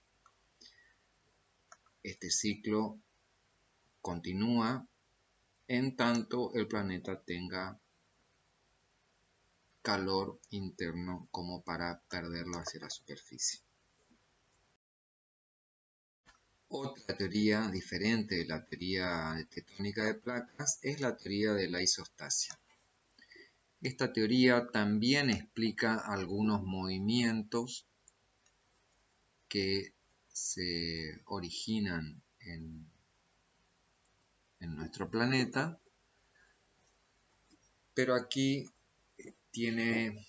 Este ciclo continúa en tanto el planeta tenga calor interno como para perderlo hacia la superficie. Otra teoría diferente de la teoría tectónica de placas es la teoría de la isostasia. Esta teoría también explica algunos movimientos que se originan en nuestro planeta, pero aquí tiene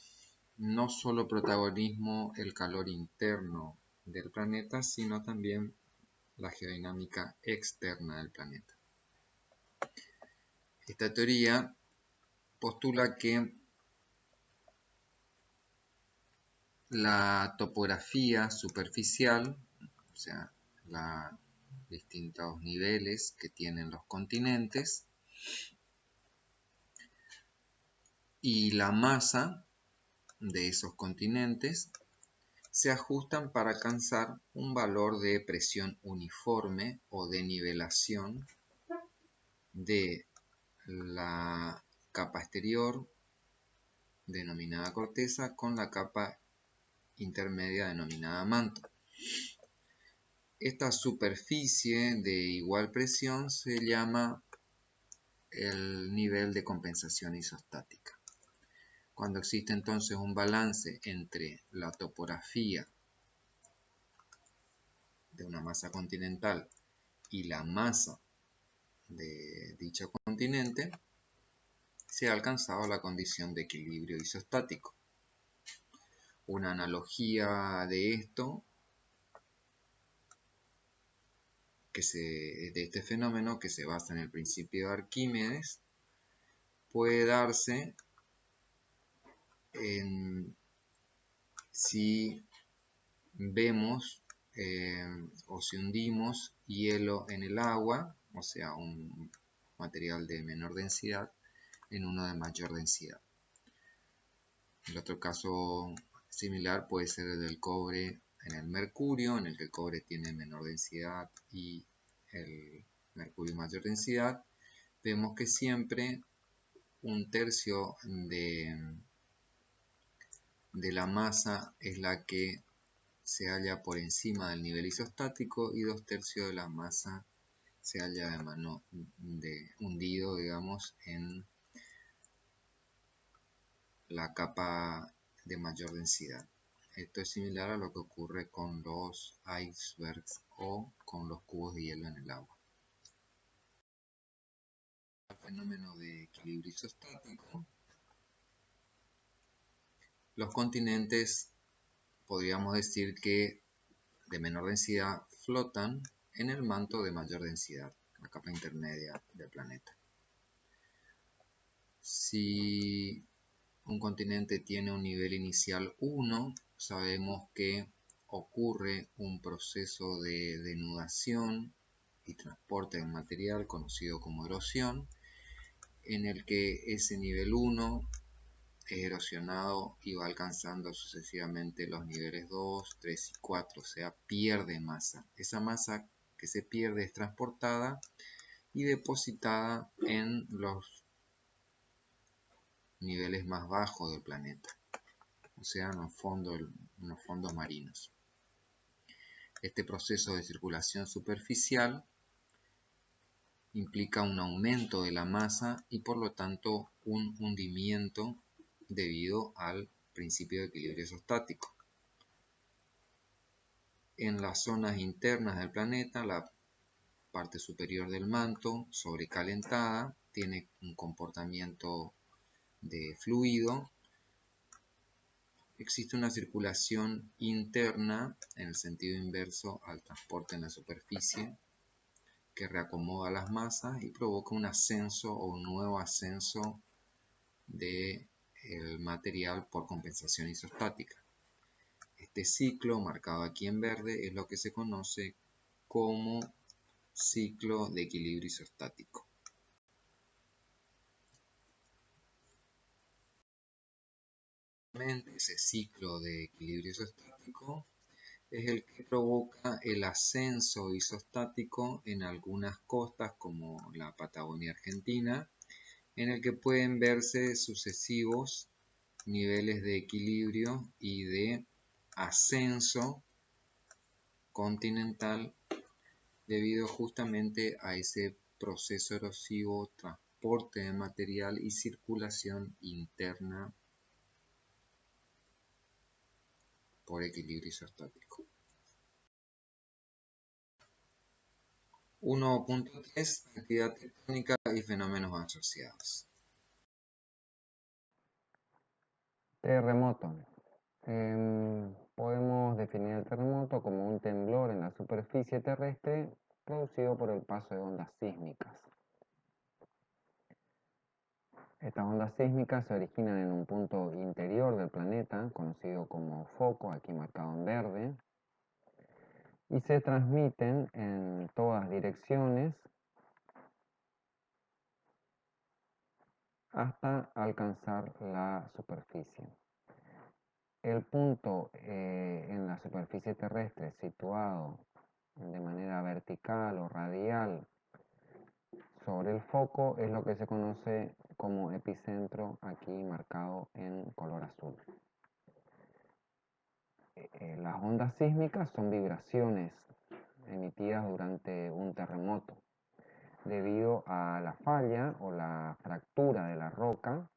no solo protagonismo el calor interno del planeta, sino también la geodinámica externa del planeta. Esta teoría postula que la topografía superficial, o sea, los distintos niveles que tienen los continentes, y la masa de esos continentes se ajustan para alcanzar un valor de presión uniforme o de nivelación de la capa exterior denominada corteza con la capa intermedia denominada manto. Esta superficie de igual presión se llama el nivel de compensación isostática. Cuando existe entonces un balance entre la topografía de una masa continental y la masa de dicho continente, se ha alcanzado la condición de equilibrio isostático. Una analogía de esto, de este fenómeno que se basa en el principio de Arquímedes, puede darse si vemos o si hundimos hielo en el agua, o sea, un material de menor densidad en uno de mayor densidad. El otro caso similar puede ser el del cobre en el mercurio, en el que el cobre tiene menor densidad y el mercurio mayor densidad. Vemos que siempre un tercio de la masa es la que se halla por encima del nivel isostático y 2/3 de la masa se halla hundido, digamos, en la capa de mayor densidad. Esto es similar a lo que ocurre con los icebergs o con los cubos de hielo en el agua. El fenómeno de equilibrio isostático. Los continentes, podríamos decir que de menor densidad, flotan en el manto de mayor densidad, la capa intermedia del planeta. Si un continente tiene un nivel inicial 1, sabemos que ocurre un proceso de denudación y transporte del material conocido como erosión, en el que ese nivel 1 es erosionado y va alcanzando sucesivamente los niveles 2, 3 y 4, o sea, pierde masa. Esa masa que se pierde es transportada y depositada en los niveles más bajos del planeta, o sea, en los fondos marinos. Este proceso de circulación superficial implica un aumento de la masa y por lo tanto un hundimiento debido al principio de equilibrio isostático. En las zonas internas del planeta, la parte superior del manto, sobrecalentada, tiene un comportamiento de fluido. Existe una circulación interna en el sentido inverso al transporte en la superficie que reacomoda las masas y provoca un ascenso o un nuevo ascenso del material por compensación isostática. Este ciclo, marcado aquí en verde, es lo que se conoce como ciclo de equilibrio isostático. Ese ciclo de equilibrio isostático es el que provoca el ascenso isostático en algunas costas como la Patagonia Argentina, en el que pueden verse sucesivos niveles de equilibrio y de ascenso continental debido justamente a ese proceso erosivo transporte de material y circulación interna por equilibrio isostático. 1.3 Actividad tectónica y fenómenos asociados. Terremoto. Podemos definir el terremoto como un temblor en la superficie terrestre producido por el paso de ondas sísmicas. Estas ondas sísmicas se originan en un punto interior del planeta, conocido como foco, aquí marcado en verde, y se transmiten en todas direcciones hasta alcanzar la superficie. El punto en la superficie terrestre situado de manera vertical o radial sobre el foco es lo que se conoce como epicentro, aquí marcado en color azul. Las ondas sísmicas son vibraciones emitidas durante un terremoto debido a la falla o la fractura de la roca.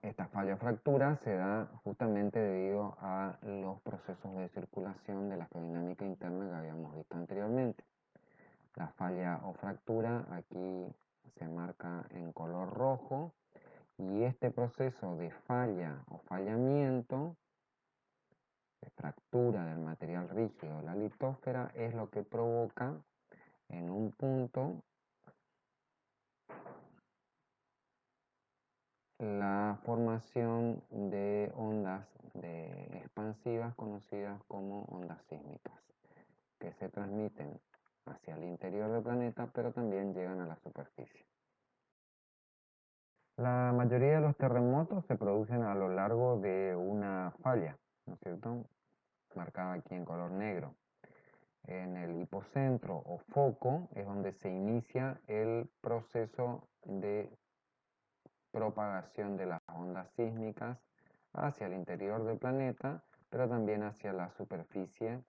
Esta falla o fractura se da justamente debido a los procesos de circulación de la geodinámica interna que habíamos visto anteriormente. La falla o fractura aquí se marca en color rojo y este proceso de falla o fallamiento, de fractura del material rígido de la litósfera, es lo que provoca en un punto la formación de ondas expansivas conocidas como ondas sísmicas, que se transmiten hacia el interior del planeta, pero también llegan a la superficie. La mayoría de los terremotos se producen a lo largo de una falla, ¿no es cierto? Marcada aquí en color negro. En el hipocentro o foco es donde se inicia el proceso de propagación de las ondas sísmicas hacia el interior del planeta, pero también hacia la superficie.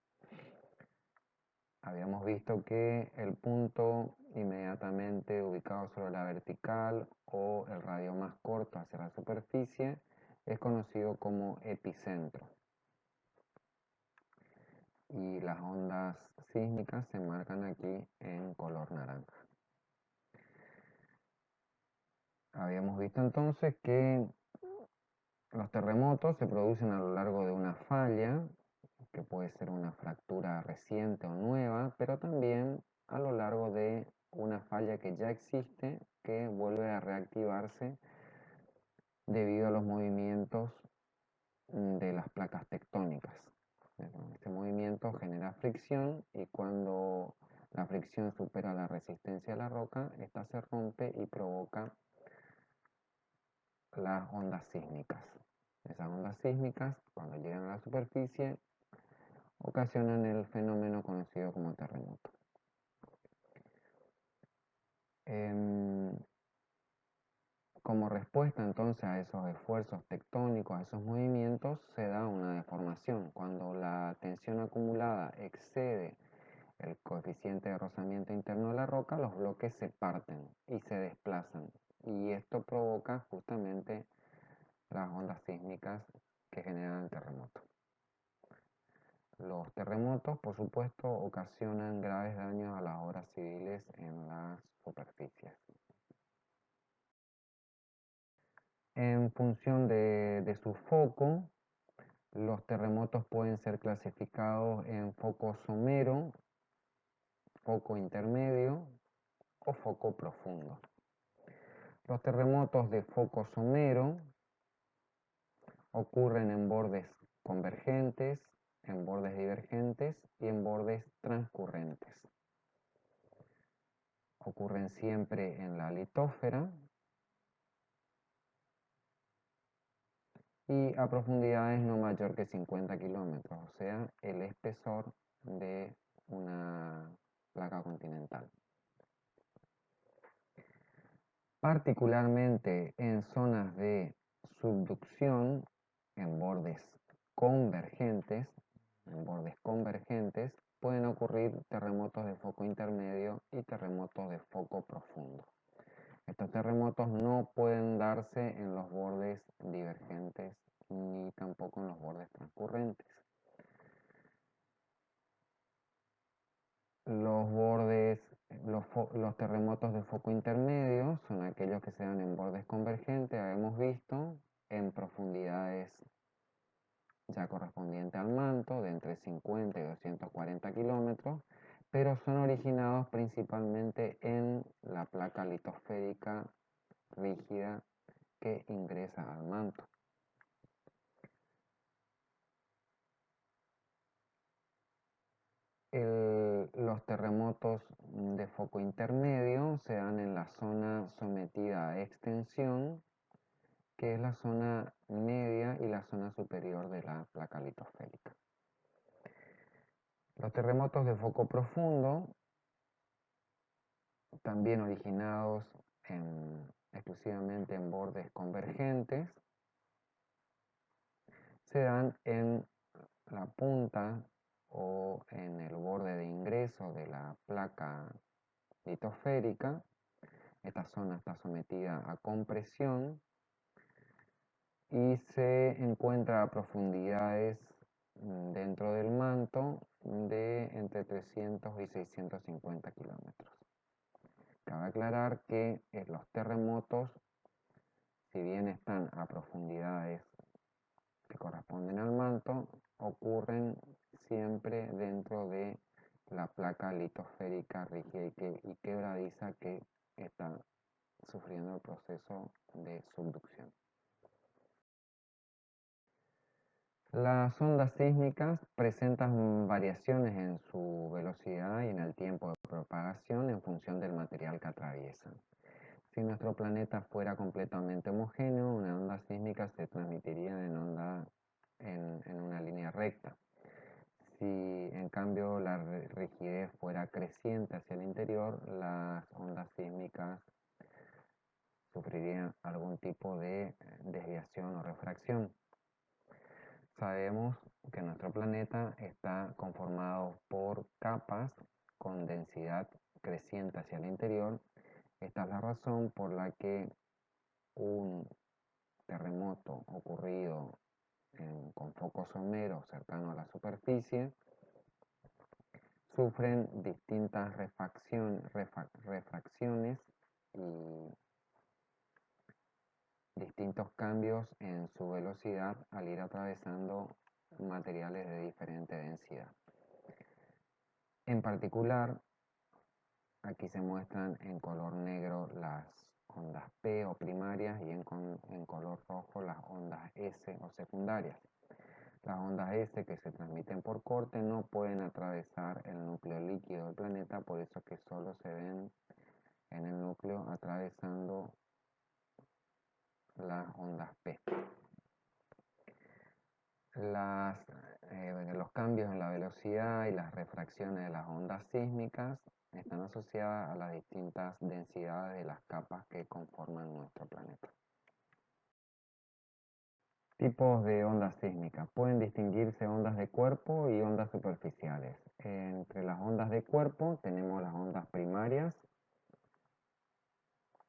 Habíamos visto que el punto inmediatamente ubicado sobre la vertical o el radio más corto hacia la superficie es conocido como epicentro. Y las ondas sísmicas se marcan aquí en color naranja. Habíamos visto entonces que los terremotos se producen a lo largo de una falla, que puede ser una fractura reciente o nueva, pero también a lo largo de una falla que ya existe, que vuelve a reactivarse debido a los movimientos de las placas tectónicas. Este movimiento genera fricción y cuando la fricción supera la resistencia de la roca, esta se rompe y provoca las ondas sísmicas. Esas ondas sísmicas, cuando llegan a la superficie, ocasionan el fenómeno conocido como terremoto. Como respuesta entonces a esos esfuerzos tectónicos, a esos movimientos, se da una deformación. Cuando la tensión acumulada excede el coeficiente de rozamiento interno de la roca, los bloques se parten y se desplazan. Y esto provoca justamente las ondas sísmicas que generan el terremoto. Los terremotos, por supuesto, ocasionan graves daños a las obras civiles en las superficies. En función de su foco, los terremotos pueden ser clasificados en foco somero, foco intermedio o foco profundo. Los terremotos de foco somero ocurren en bordes convergentes, en bordes divergentes y en bordes transcurrentes. Ocurren siempre en la litósfera y a profundidades no mayor que 50 kilómetros, o sea, el espesor de una placa continental. Particularmente en zonas de subducción, en bordes convergentes, pueden ocurrir terremotos de foco intermedio y terremotos de foco profundo. Estos terremotos no pueden darse en los bordes divergentes ni tampoco en los bordes transcurrentes. Los terremotos de foco intermedio son aquellos que se dan en bordes convergentes, hemos visto, en profundidades ya correspondiente al manto de entre 50 y 240 kilómetros, pero son originados principalmente en la placa litosférica rígida que ingresa al manto. Los terremotos de foco intermedio se dan en la zona sometida a extensión, que es la zona media y la zona superior de la placa litosférica. Los terremotos de foco profundo, también originados exclusivamente en bordes convergentes, se dan en la punta o en el borde de ingreso de la placa litosférica. Esta zona está sometida a compresión y se encuentra a profundidades dentro del manto de entre 300 y 650 kilómetros. Cabe aclarar que los terremotos, si bien están a profundidades que corresponden al manto, ocurren siempre dentro de la placa litosférica rígida y quebradiza que está sufriendo el proceso de subducción. Las ondas sísmicas presentan variaciones en su velocidad y en el tiempo de propagación en función del material que atraviesan. Si nuestro planeta fuera completamente homogéneo, una onda sísmica se transmitiría en una línea recta. Si en cambio la rigidez fuera creciente hacia el interior, las ondas sísmicas sufrirían algún tipo de desviación o refracción. Sabemos que nuestro planeta está conformado por capas con densidad creciente hacia el interior. Esta es la razón por la que un terremoto ocurrido con foco somero cercano a la superficie sufren distintas refracciones y distintos cambios en su velocidad al ir atravesando materiales de diferente densidad. En particular, aquí se muestran en color negro las ondas P o primarias y en color rojo las ondas S o secundarias. Las ondas S que se transmiten por corte no pueden atravesar el núcleo líquido del planeta, por eso que solo se ven en el núcleo atravesando las ondas P. Los cambios en la velocidad y las refracciones de las ondas sísmicas están asociadas a las distintas densidades de las capas que conforman nuestro planeta. Tipos de ondas sísmicas. Pueden distinguirse ondas de cuerpo y ondas superficiales. Entre las ondas de cuerpo tenemos las ondas primarias,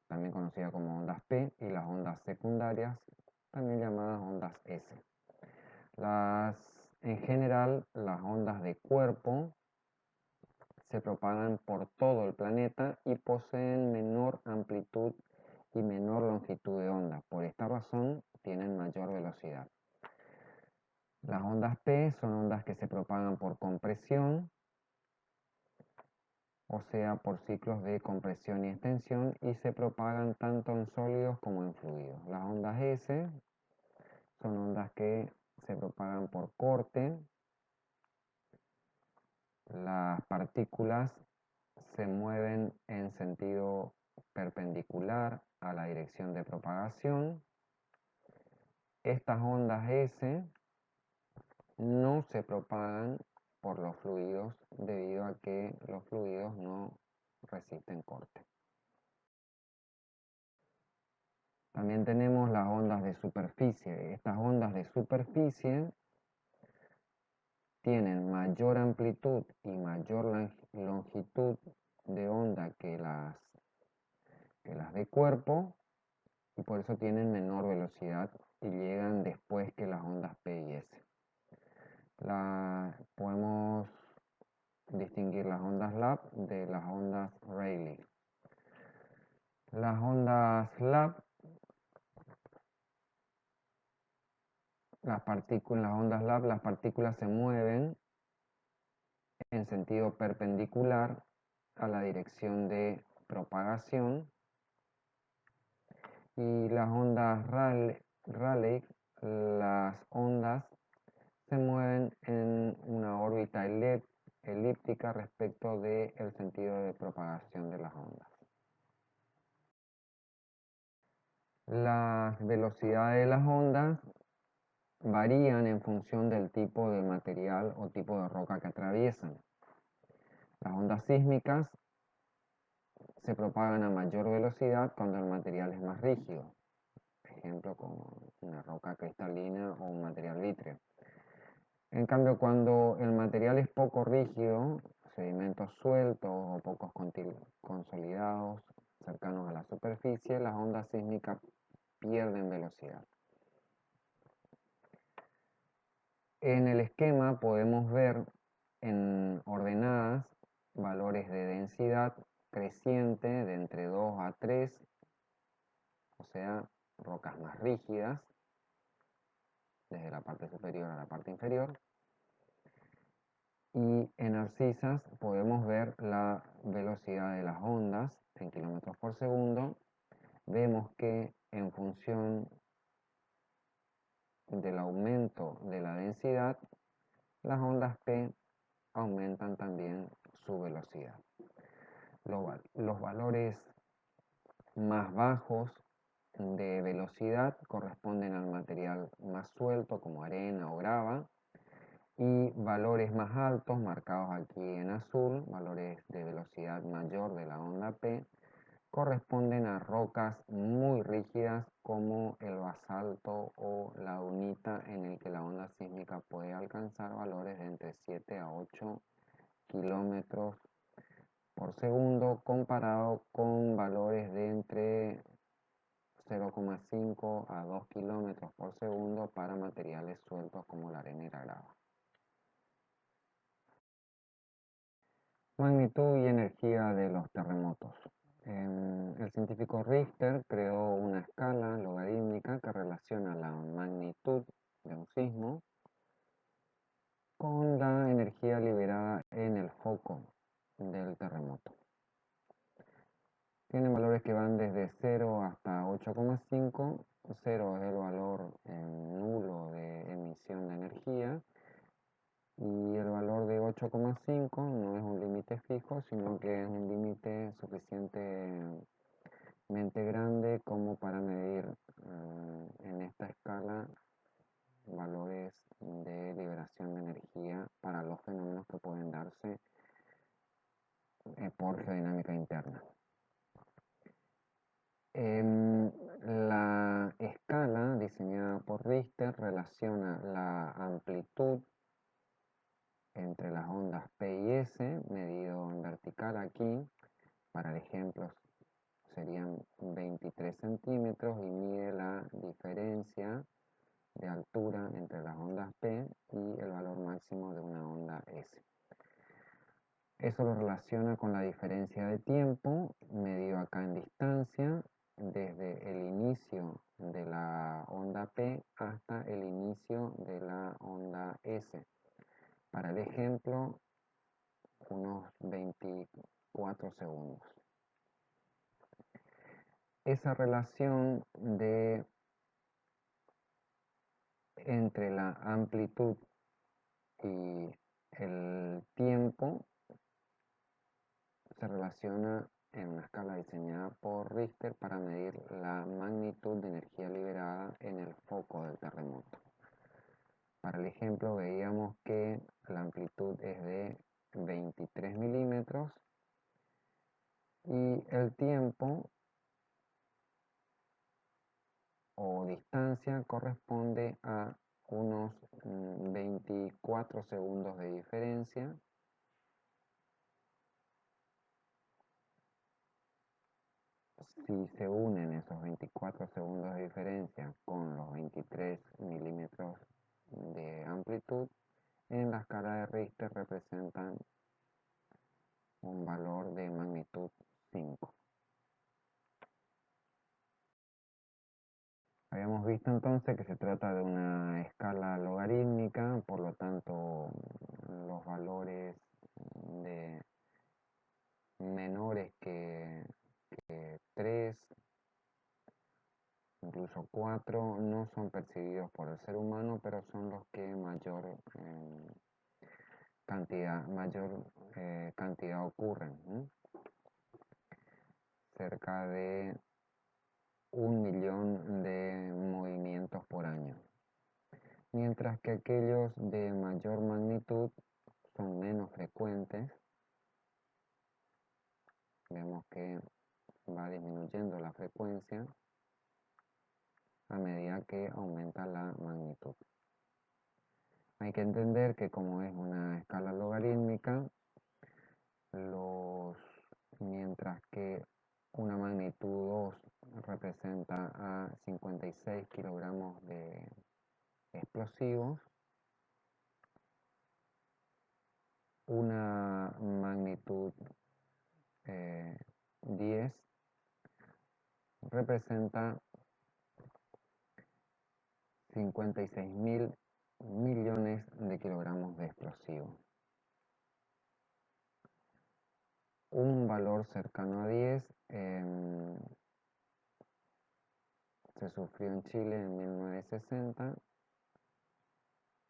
también conocidas como ondas P, y las ondas secundarias, también llamadas ondas S. En general, las ondas de cuerpo se propagan por todo el planeta y poseen menor amplitud y menor longitud de onda. Por esta razón, tienen mayor velocidad. Las ondas P son ondas que se propagan por compresión, o sea, por ciclos de compresión y extensión, y se propagan tanto en sólidos como en fluidos. Las ondas S son ondas que se propagan por corte. Las partículas se mueven en sentido perpendicular a la dirección de propagación. Estas ondas S no se propagan por los fluidos debido a que los fluidos no resisten corte. También tenemos las ondas de superficie. Estas ondas de superficie tienen mayor amplitud y mayor longitud de onda que las de cuerpo, y por eso tienen menor velocidad y llegan después que las ondas P y S. Podemos distinguir las ondas Lap de las ondas Rayleigh. Las ondas Lap, las partículas se mueven en sentido perpendicular a la dirección de propagación, y las ondas Rayleigh, las ondas se mueven en una órbita elíptica respecto del sentido de propagación de las ondas. Las velocidades de las ondas varían en función del tipo de material o tipo de roca que atraviesan. Las ondas sísmicas se propagan a mayor velocidad cuando el material es más rígido, por ejemplo como una roca cristalina o un material vítreo. En cambio, cuando el material es poco rígido, sedimentos sueltos o pocos consolidados cercanos a la superficie, las ondas sísmicas pierden velocidad. En el esquema podemos ver en ordenadas valores de densidad creciente de entre 2 a 3, o sea, rocas más rígidas, desde la parte superior a la parte inferior. Y en narcisas podemos ver la velocidad de las ondas en kilómetros por segundo. Vemos que en función del aumento de la densidad, las ondas P aumentan también su velocidad. Los valores más bajos de velocidad corresponden al material más suelto como arena o grava, y valores más altos, marcados aquí en azul, valores de velocidad mayor de la onda P, corresponden a rocas muy rígidas como el basalto o la dunita, en el que la onda sísmica puede alcanzar valores de entre 7 a 8 kilómetros por segundo, comparado con valores de entre 0,5 a 2 kilómetros por segundo para materiales sueltos como la arena y la grava. Magnitud y energía de los terremotos. El científico Richter creó una escala logarítmica que relaciona la magnitud de un sismo con la energía liberada en el foco del terremoto. Tiene valores que van desde 0 hasta 8,5. 0 es el valor nulo de emisión de energía, y el valor de 8,5 no es un límite fijo, sino que es un límite suficientemente grande como para medir en esta escala valores de liberación de energía para los fenómenos que pueden darse por geodinámica interna. La escala diseñada por Richter relaciona la amplitud entre las ondas P y S, medido en vertical aquí. Para el ejemplo serían 23 centímetros, y mide la diferencia de altura entre las ondas P y el valor máximo de una onda S. Eso lo relaciona con la diferencia de tiempo, medido acá en distancia, desde el inicio de la onda P hasta el inicio de la onda S. Para el ejemplo, unos 24 segundos. Esa relación entre la amplitud y el tiempo se relaciona en una escala diseñada por Richter para medir la magnitud de energía liberada en el foco del terremoto. Para el ejemplo veíamos que la amplitud es de 23 milímetros y el tiempo o distancia corresponde a unos 24 segundos de diferencia. Si se unen esos 24 segundos de diferencia con los 23 milímetros de amplitud, en la escala de Richter representan un valor de magnitud 5. Habíamos visto entonces que se trata de una escala logarítmica, por lo tanto los valores de menores que 3, incluso 4, no son percibidos por el ser humano, pero son los que mayor cantidad ocurren, ¿no? Cerca de 1 millón de movimientos por año, mientras que aquellos de mayor magnitud son menos frecuentes. Vemos que va disminuyendo la frecuencia a medida que aumenta la magnitud. Hay que entender que como es una escala logarítmica, mientras que una magnitud 2 representa a 56 kilogramos de explosivos, una magnitud 10 representa 56.000 millones de kilogramos de explosivos. Un valor cercano a 10 se sufrió en Chile en 1960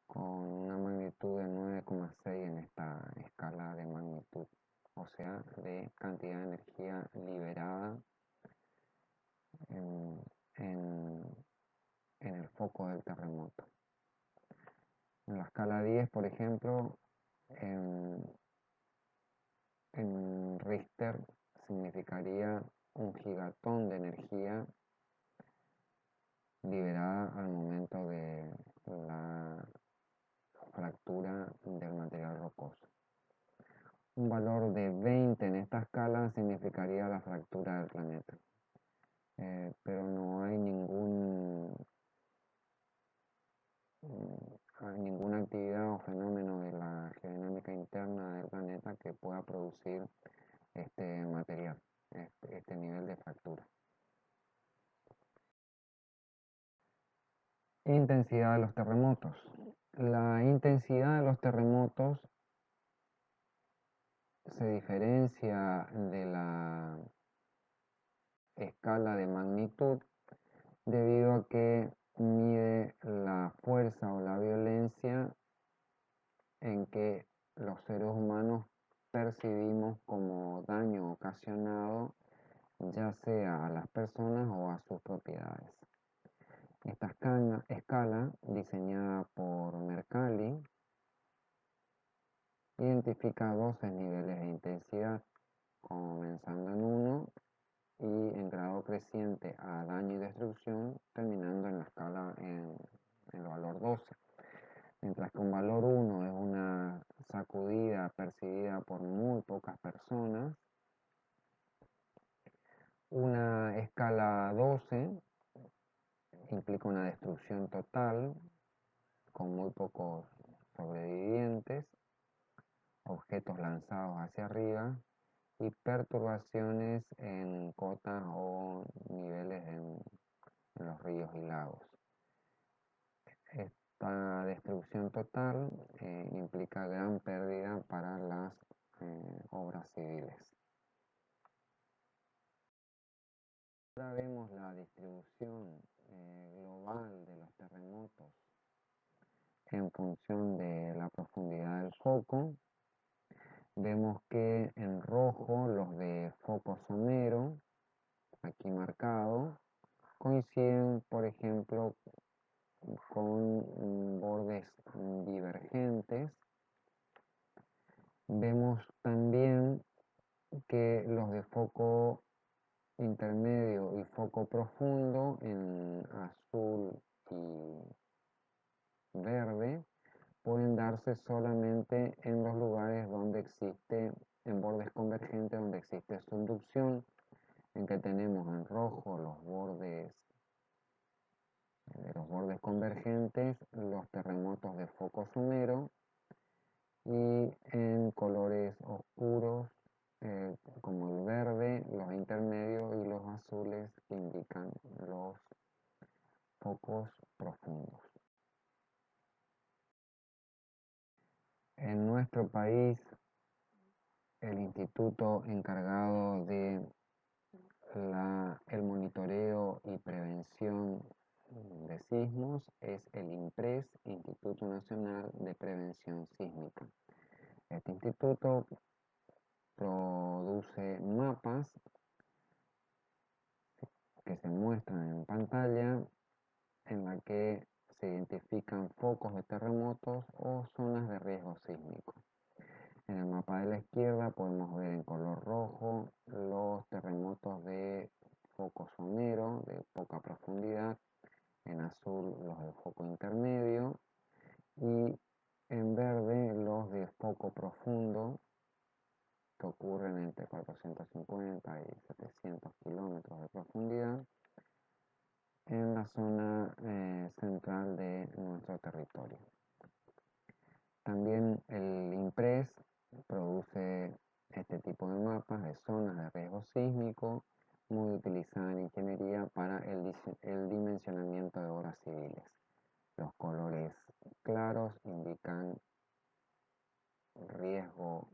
con una magnitud de 9,6 en esta escala de magnitud, o sea, de cantidad de energía liberada en el foco del terremoto. En la escala 10, por ejemplo, en Richter significaría un gigatón de energía liberada al momento de la fractura del material rocoso. Un valor de 20 en esta escala significaría la fractura del planeta. Pero no hay ninguna actividad o fenómeno de la geodinámica interna del planeta que pueda producir este material, este nivel de fractura. Intensidad de los terremotos. La intensidad de los terremotos se diferencia de la escala de magnitud debido a que mide la fuerza o la violencia en que los seres humanos percibimos como daño ocasionado, ya sea a las personas o a sus propiedades. Esta escala, diseñada por Mercalli, identifica 12 niveles de intensidad, comenzando en 1 y en grado creciente a daño y destrucción, terminando en la escala en el valor 12. Mientras que un valor 1 es una sacudida percibida por muy pocas personas, una escala 12 implica una destrucción total con muy pocos sobrevivientes, objetos lanzados hacia arriba y perturbaciones en cotas o niveles en los ríos y lagos. Esta destrucción total implica gran pérdida para las obras civiles. Ahora vemos la distribución global de los terremotos en función de la profundidad del foco. Vemos que en rojo los de foco somero, aquí marcado, coinciden, por ejemplo, con bordes divergentes. Vemos también que los de foco intermedio y foco profundo en azul y solamente en los lugares donde existe, en bordes convergentes donde existe subducción, en que tenemos en rojo los bordes de los bordes convergentes, los terremotos de foco somero, y en colores oscuros como el verde, los intermedios y los azules que indican los focos profundos. En nuestro país, el instituto encargado de el monitoreo y prevención de sismos es el INPRES, Instituto Nacional de Prevención Sísmica. Este instituto produce mapas que se muestran en pantalla en la que se identifican focos de terremotos o zonas de riesgo sísmico. En el mapa de la izquierda podemos ver en color rojo los terremotos de foco somero de poca profundidad, en azul los de foco intermedio y en verde los de foco profundo que ocurren entre 450 y 700 kilómetros de profundidad en la zona central de nuestro territorio. También el INPRES produce este tipo de mapas de zonas de riesgo sísmico, muy utilizada en ingeniería para el dimensionamiento de obras civiles. Los colores claros indican riesgo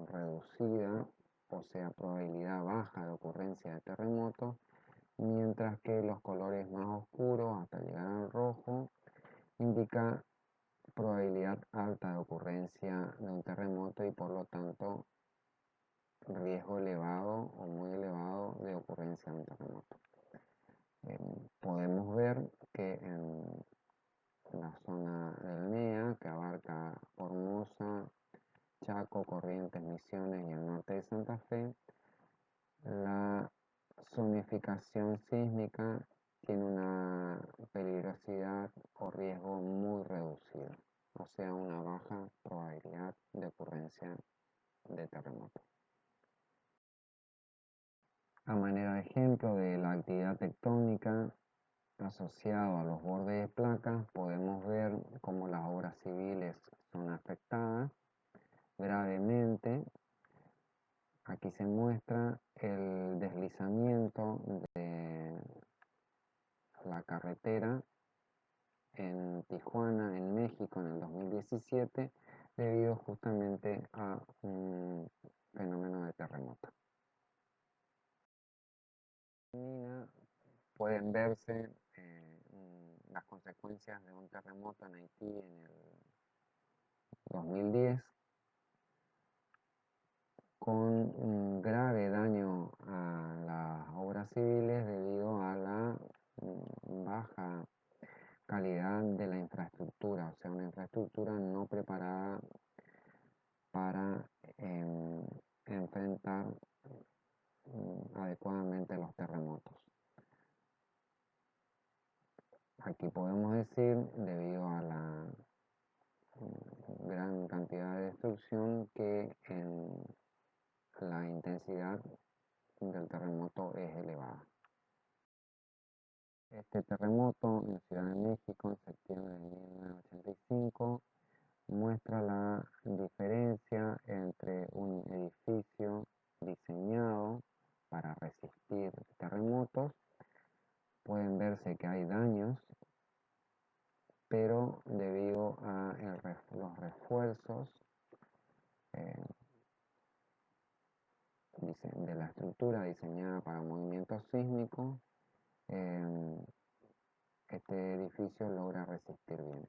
reducida, o sea, probabilidad baja de ocurrencia de terremotos, mientras que los colores más oscuros, hasta llegar al rojo, indica probabilidad alta de ocurrencia de un terremoto y por lo tanto riesgo elevado o muy elevado de ocurrencia de un terremoto. Podemos ver que en la zona del NEA, que abarca Formosa, Chaco, Corrientes, Misiones y el norte de Santa Fe, la zonificación sísmica tiene una peligrosidad o riesgo muy reducido, o sea, una baja probabilidad de ocurrencia de terremoto. A manera de ejemplo de la actividad tectónica asociado a los bordes de placas, podemos ver cómo las obras civiles son afectadas gravemente. Aquí se muestra el deslizamiento de la carretera en Tijuana, en México, en el 2017, debido justamente a un fenómeno de terremoto. Pueden verse las consecuencias de un terremoto en Haití en el 2010, con un grave daño a las obras civiles debido a la baja calidad de la infraestructura, o sea, una infraestructura no preparada para enfrentar adecuadamente los terremotos. Aquí podemos decir, debido a la gran cantidad de destrucción, que la intensidad del terremoto es elevada. Este terremoto en Ciudad de México en septiembre de 1985 muestra la diferencia entre un edificio diseñado para resistir terremotos. Pueden verse que hay daños, pero debido a los refuerzos de la estructura diseñada para movimientos sísmicos, este edificio logra resistir bien.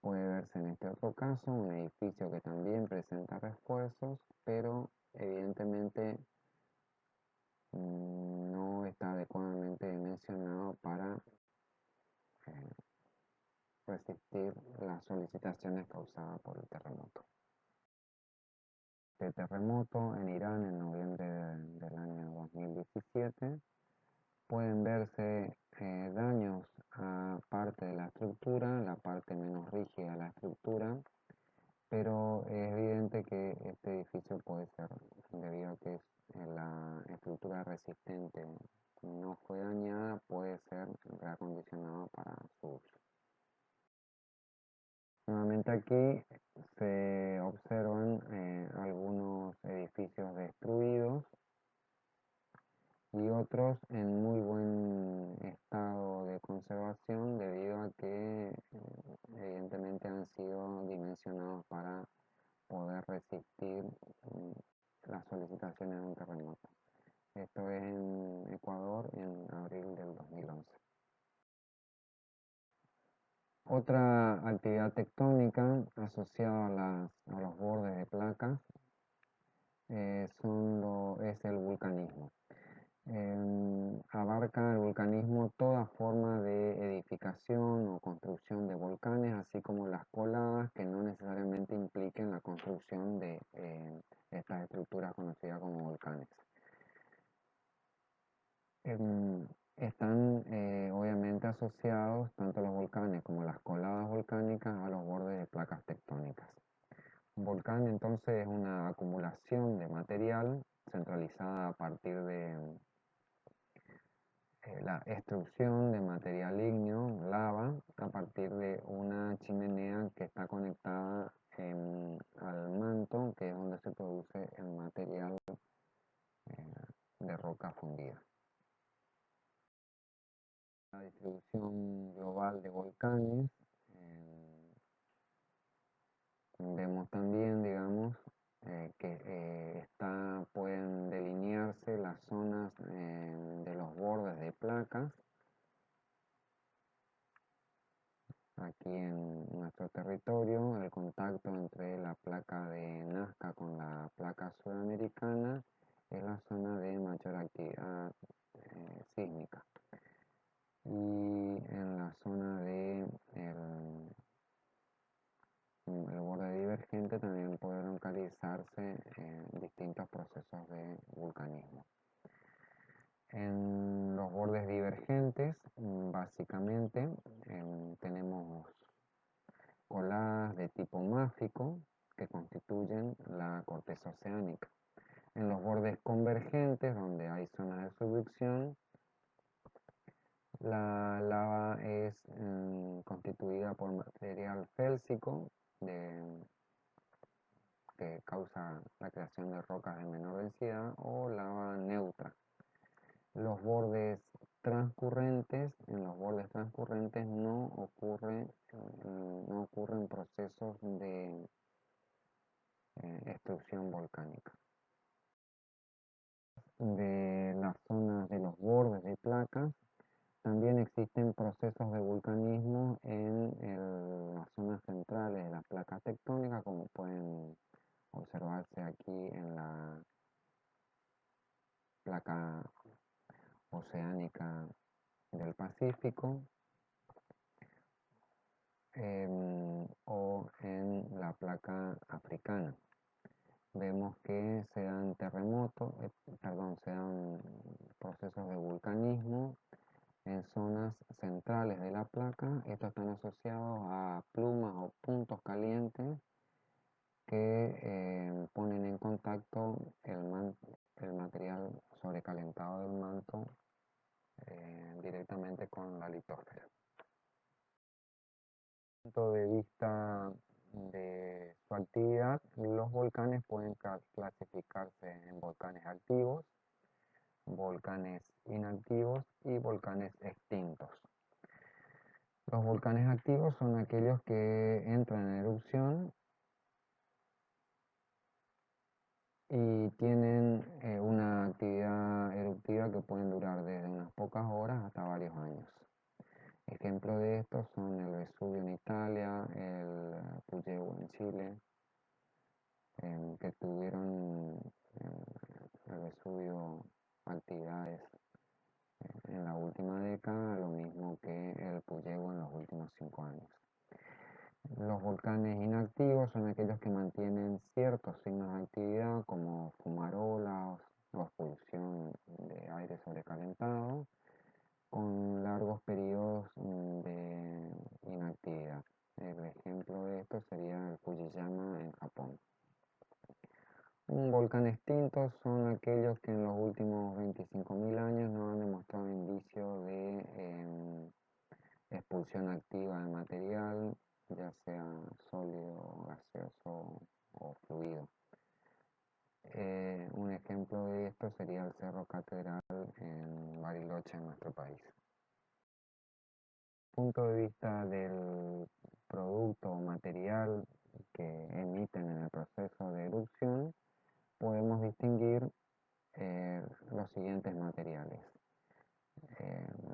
Puede verse en este otro caso un edificio que también presenta refuerzos, pero evidentemente no está adecuadamente dimensionado para resistir las solicitaciones causadas por el terremoto. Este terremoto en Irán en noviembre del año 2017 pueden verse daños a parte de la estructura, la parte menos rígida de la estructura, pero es evidente que este edificio puede ser, debido a que la estructura resistente no fue dañada, puede ser reacondicionado para su uso. Nuevamente aquí se observan algunos edificios destruidos y otros en muy buen estado de conservación debido a que evidentemente han sido dimensionados para poder resistir las solicitaciones de un terremoto. Esto es en Ecuador en abril del 2011. Otra actividad tectónica asociada a los bordes de placas es el vulcanismo. Abarca el vulcanismo toda forma de edificación o construcción de volcanes, así como las coladas que no necesariamente impliquen la construcción de estas estructuras conocidas como volcanes. Están obviamente asociados tanto los volcanes como las coladas volcánicas a los bordes de placas tectónicas. Un volcán entonces es una acumulación de material centralizada a partir de la extrusión de material ígneo, lava, a partir de una chimenea que está conectada al manto, que es donde se produce el material de roca fundida. La distribución global de volcanes, vemos también, digamos, que pueden delinearse las zonas de los bordes de placas aquí en nuestro territorio. El contacto entre la placa de Nazca con la placa sudamericana es la zona de mayor actividad sísmica. Y en la zona de el borde divergente también pueden localizarse distintos procesos de vulcanismo. En los bordes divergentes, básicamente, tenemos coladas de tipo máfico que constituyen la corteza oceánica. En los bordes convergentes, donde hay zonas de subducción, la lava es constituida por material félsico que causa la creación de rocas de menor densidad o lava neutra. Los bordes transcurrentes, en los bordes transcurrentes no ocurren procesos de extrusión volcánica. De las zonas de los bordes de placas, también existen procesos de vulcanismo en las zonas centrales de las placas tectónicas, como pueden observarse aquí en la placa oceánica del Pacífico o en la placa africana. Vemos que se dan se dan procesos de vulcanismo en zonas centrales de la placa. Estos están asociados a plumas o puntos calientes que ponen en contacto el material sobrecalentado del manto directamente con la litósfera. Desde el punto de vista de su actividad, los volcanes pueden clasificarse en volcanes activos, volcanes inactivos y volcanes extintos. Los volcanes activos son aquellos que entran en erupción y tienen una actividad eruptiva que pueden durar desde unas pocas horas hasta varios años. Ejemplos de estos son el Vesubio en Italia, el Puyehue en Chile, que tuvieron el Vesubio actividades en la última década, lo mismo que el Puyehue en los últimos 5 años. Los volcanes inactivos son aquellos que mantienen ciertos signos de actividad como fumarolas o expulsión de aire sobrecalentado, con largos periodos de inactividad. El ejemplo de esto sería el Fujiyama en Japón. Un volcán extinto son aquellos que en los últimos 25.000 años no han demostrado indicios de expulsión activa de material, ya sea sólido, gaseoso o fluido. Un ejemplo de esto sería el Cerro Catedral en Bariloche, en nuestro país. Desde el punto de vista del producto o material que emiten en el proceso de erupción, podemos distinguir los siguientes materiales.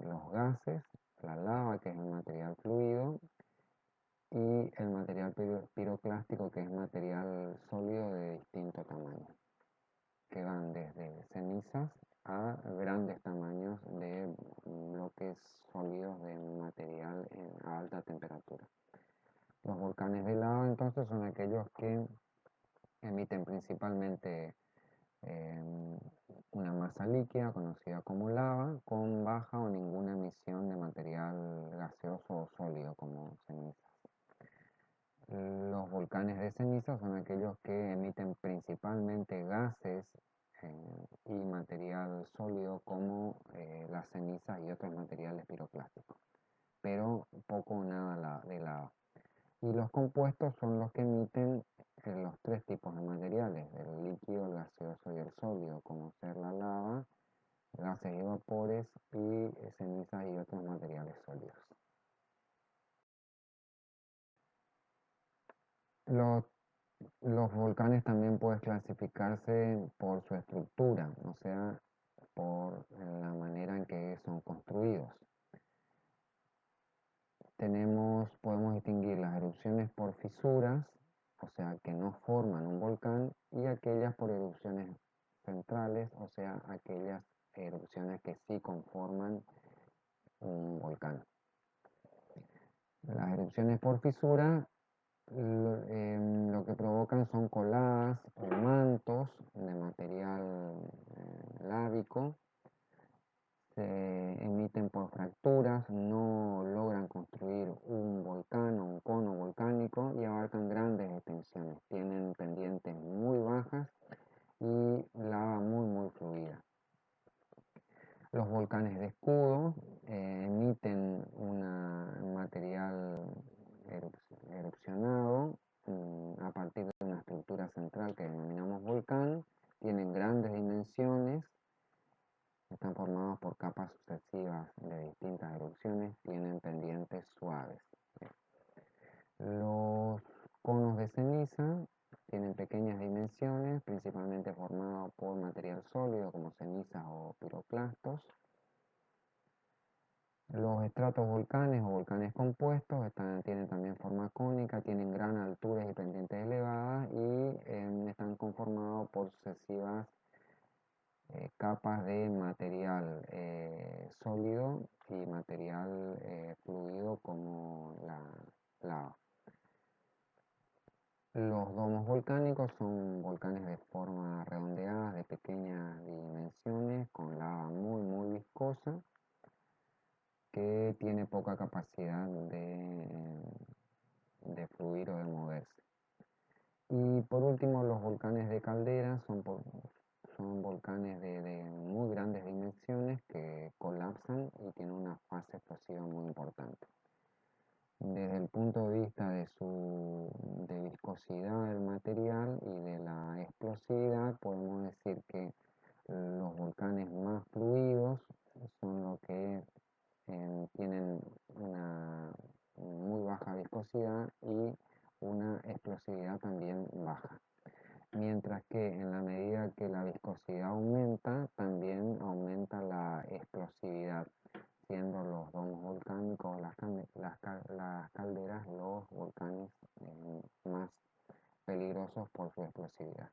Los gases, la lava, que es el material fluido, y el material piroclástico, que es material sólido de distinto tamaño, que van desde cenizas a grandes tamaños de bloques sólidos de material a alta temperatura. Los volcanes de lava entonces son aquellos que emiten principalmente una masa líquida conocida como lava, con baja o ninguna emisión de material gaseoso o sólido como cenizas. Los volcanes de ceniza son aquellos que emiten principalmente gases y material sólido como las cenizas y otros materiales piroclásticos, pero poco o nada de lava. Y los compuestos son los que emiten los tres tipos de materiales, el líquido, el gaseoso y el sólido, como ser la lava, gases y vapores y cenizas y otros materiales sólidos. Los volcanes también pueden clasificarse por su estructura, o sea, por la manera en que son construidos. Podemos distinguir las erupciones por fisuras, o sea, que no forman un volcán, y aquellas por erupciones centrales, o sea, aquellas erupciones que sí conforman un volcán. Las erupciones por fisura lo que provocan son coladas o mantos de material lávico, se emiten por fracturas, no logran construir un volcán o un cono volcánico y abarcan grandes extensiones, tienen pendientes muy bajas y lava muy fluida. Los volcanes de escudo emiten un material erupcionado a partir de una estructura central que denominamos volcán, tienen grandes dimensiones, están formados por capas sucesivas de distintas erupciones, tienen pendientes suaves. Los conos de ceniza tienen pequeñas dimensiones, principalmente formados por material sólido como cenizas o piroclastos. Los estratos volcanes o volcanes compuestos tienen también forma cónica, tienen gran altura y pendientes elevadas y están conformados por sucesivas capas de material sólido y material fluido como la lava. Los domos volcánicos son volcanes de forma redondeada, de pequeñas dimensiones, con lava muy viscosa, que tiene poca capacidad de fluir o de moverse. Y por último, los volcanes de caldera son volcanes de muy grandes dimensiones que colapsan y tienen una fase explosiva muy importante. Desde el punto de vista de viscosidad del material y de la explosividad, podemos decir que los volcanes más fluidos son los que tienen una muy baja viscosidad y una explosividad también baja. Mientras que en la medida que la viscosidad aumenta, también aumenta la explosividad, siendo los domos volcánicos, las calderas, los volcanes más peligrosos por su explosividad.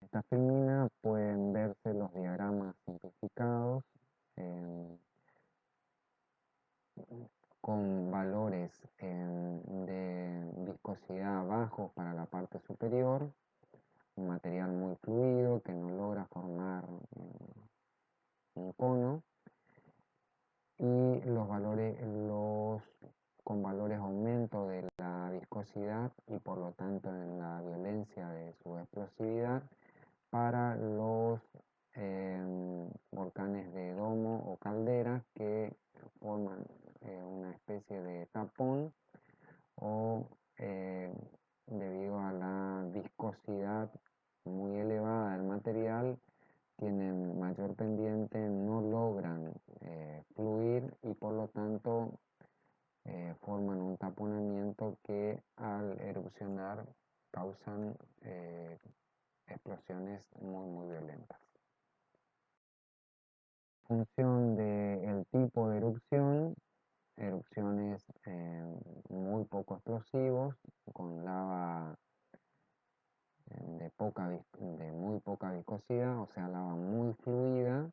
En esta filmina pueden verse los diagramas simplificados con valores de viscosidad bajos para la parte superior, un material muy fluido que no logra formar un cono, y con valores aumento de la viscosidad y por lo tanto en la violencia de su explosividad para los volcanes de domo o calderas que forman una especie de tapón o debido a la viscosidad muy elevada del material tienen mayor pendiente, no logran fluir y por lo tanto forman un taponamiento que al erupcionar causan explosiones muy violentas. En función del tipo de erupción, erupciones muy poco explosivos, con lava de muy poca viscosidad, o sea, lava muy fluida,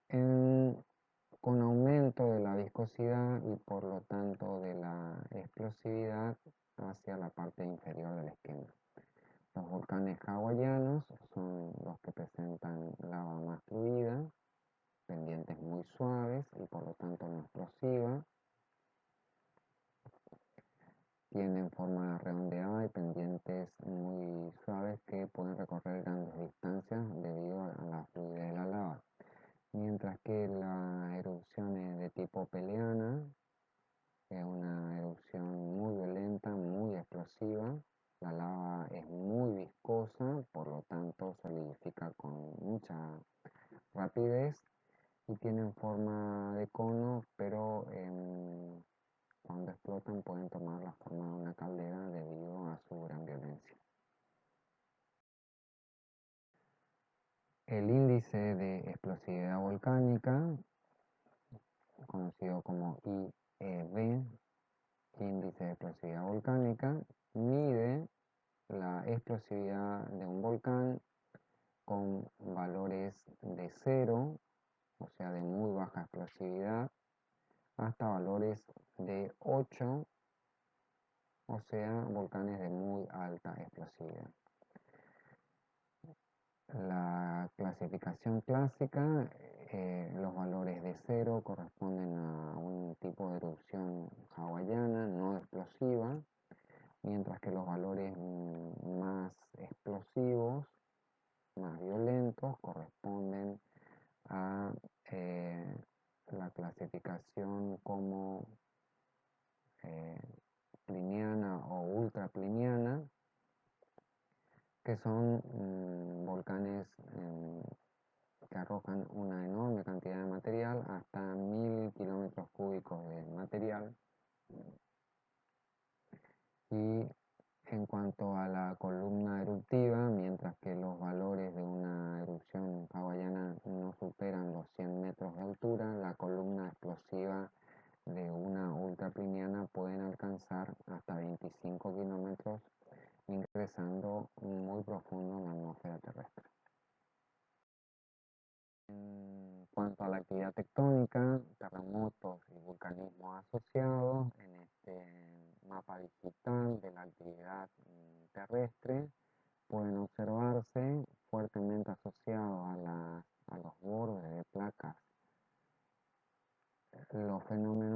en- con aumento de la viscosidad y por lo tanto de la explosividad hacia la parte inferior del esquema. Los volcanes hawaianos son los que presentan lava más fluida, pendientes muy suaves y por lo tanto no explosiva. Tienen forma redondeada y pendientes muy suaves que pueden recorrer grandes distancias debido a la fluidez de la lava. Mientras que la erupción es de tipo peleana, es una erupción muy violenta, muy explosiva. La lava es muy viscosa, por lo tanto solidifica con mucha rapidez y tienen forma de cono, pero cuando explotan pueden tomar la forma de una caldera debido a su gran violencia. El índice de explosividad volcánica, conocido como IEV, índice de explosividad volcánica, mide la explosividad de un volcán con valores de 0, o sea, de muy baja explosividad, hasta valores de 8, o sea, volcanes de muy alta explosividad. La clasificación clásica, los valores de 0 corresponden a un tipo de erupción hawaiana no explosiva, mientras que los valores más explosivos, más violentos, corresponden a la clasificación como eh, pliniana o ultrapliniana, que son volcanes que arrojan una enorme cantidad de material, hasta 1000 kilómetros cúbicos de material. Y en cuanto a la columna eruptiva, mientras que los valores de una erupción hawaiana no superan los 100 metros de altura, la columna explosiva de una ultrapliniana pueden alcanzar hasta 25 kilómetros, ingresando muy profundo en la atmósfera terrestre. En cuanto a la actividad tectónica, terremotos y vulcanismo asociados, en este mapa digital de la actividad terrestre pueden observarse fuertemente asociados a los bordes de placas los fenómenos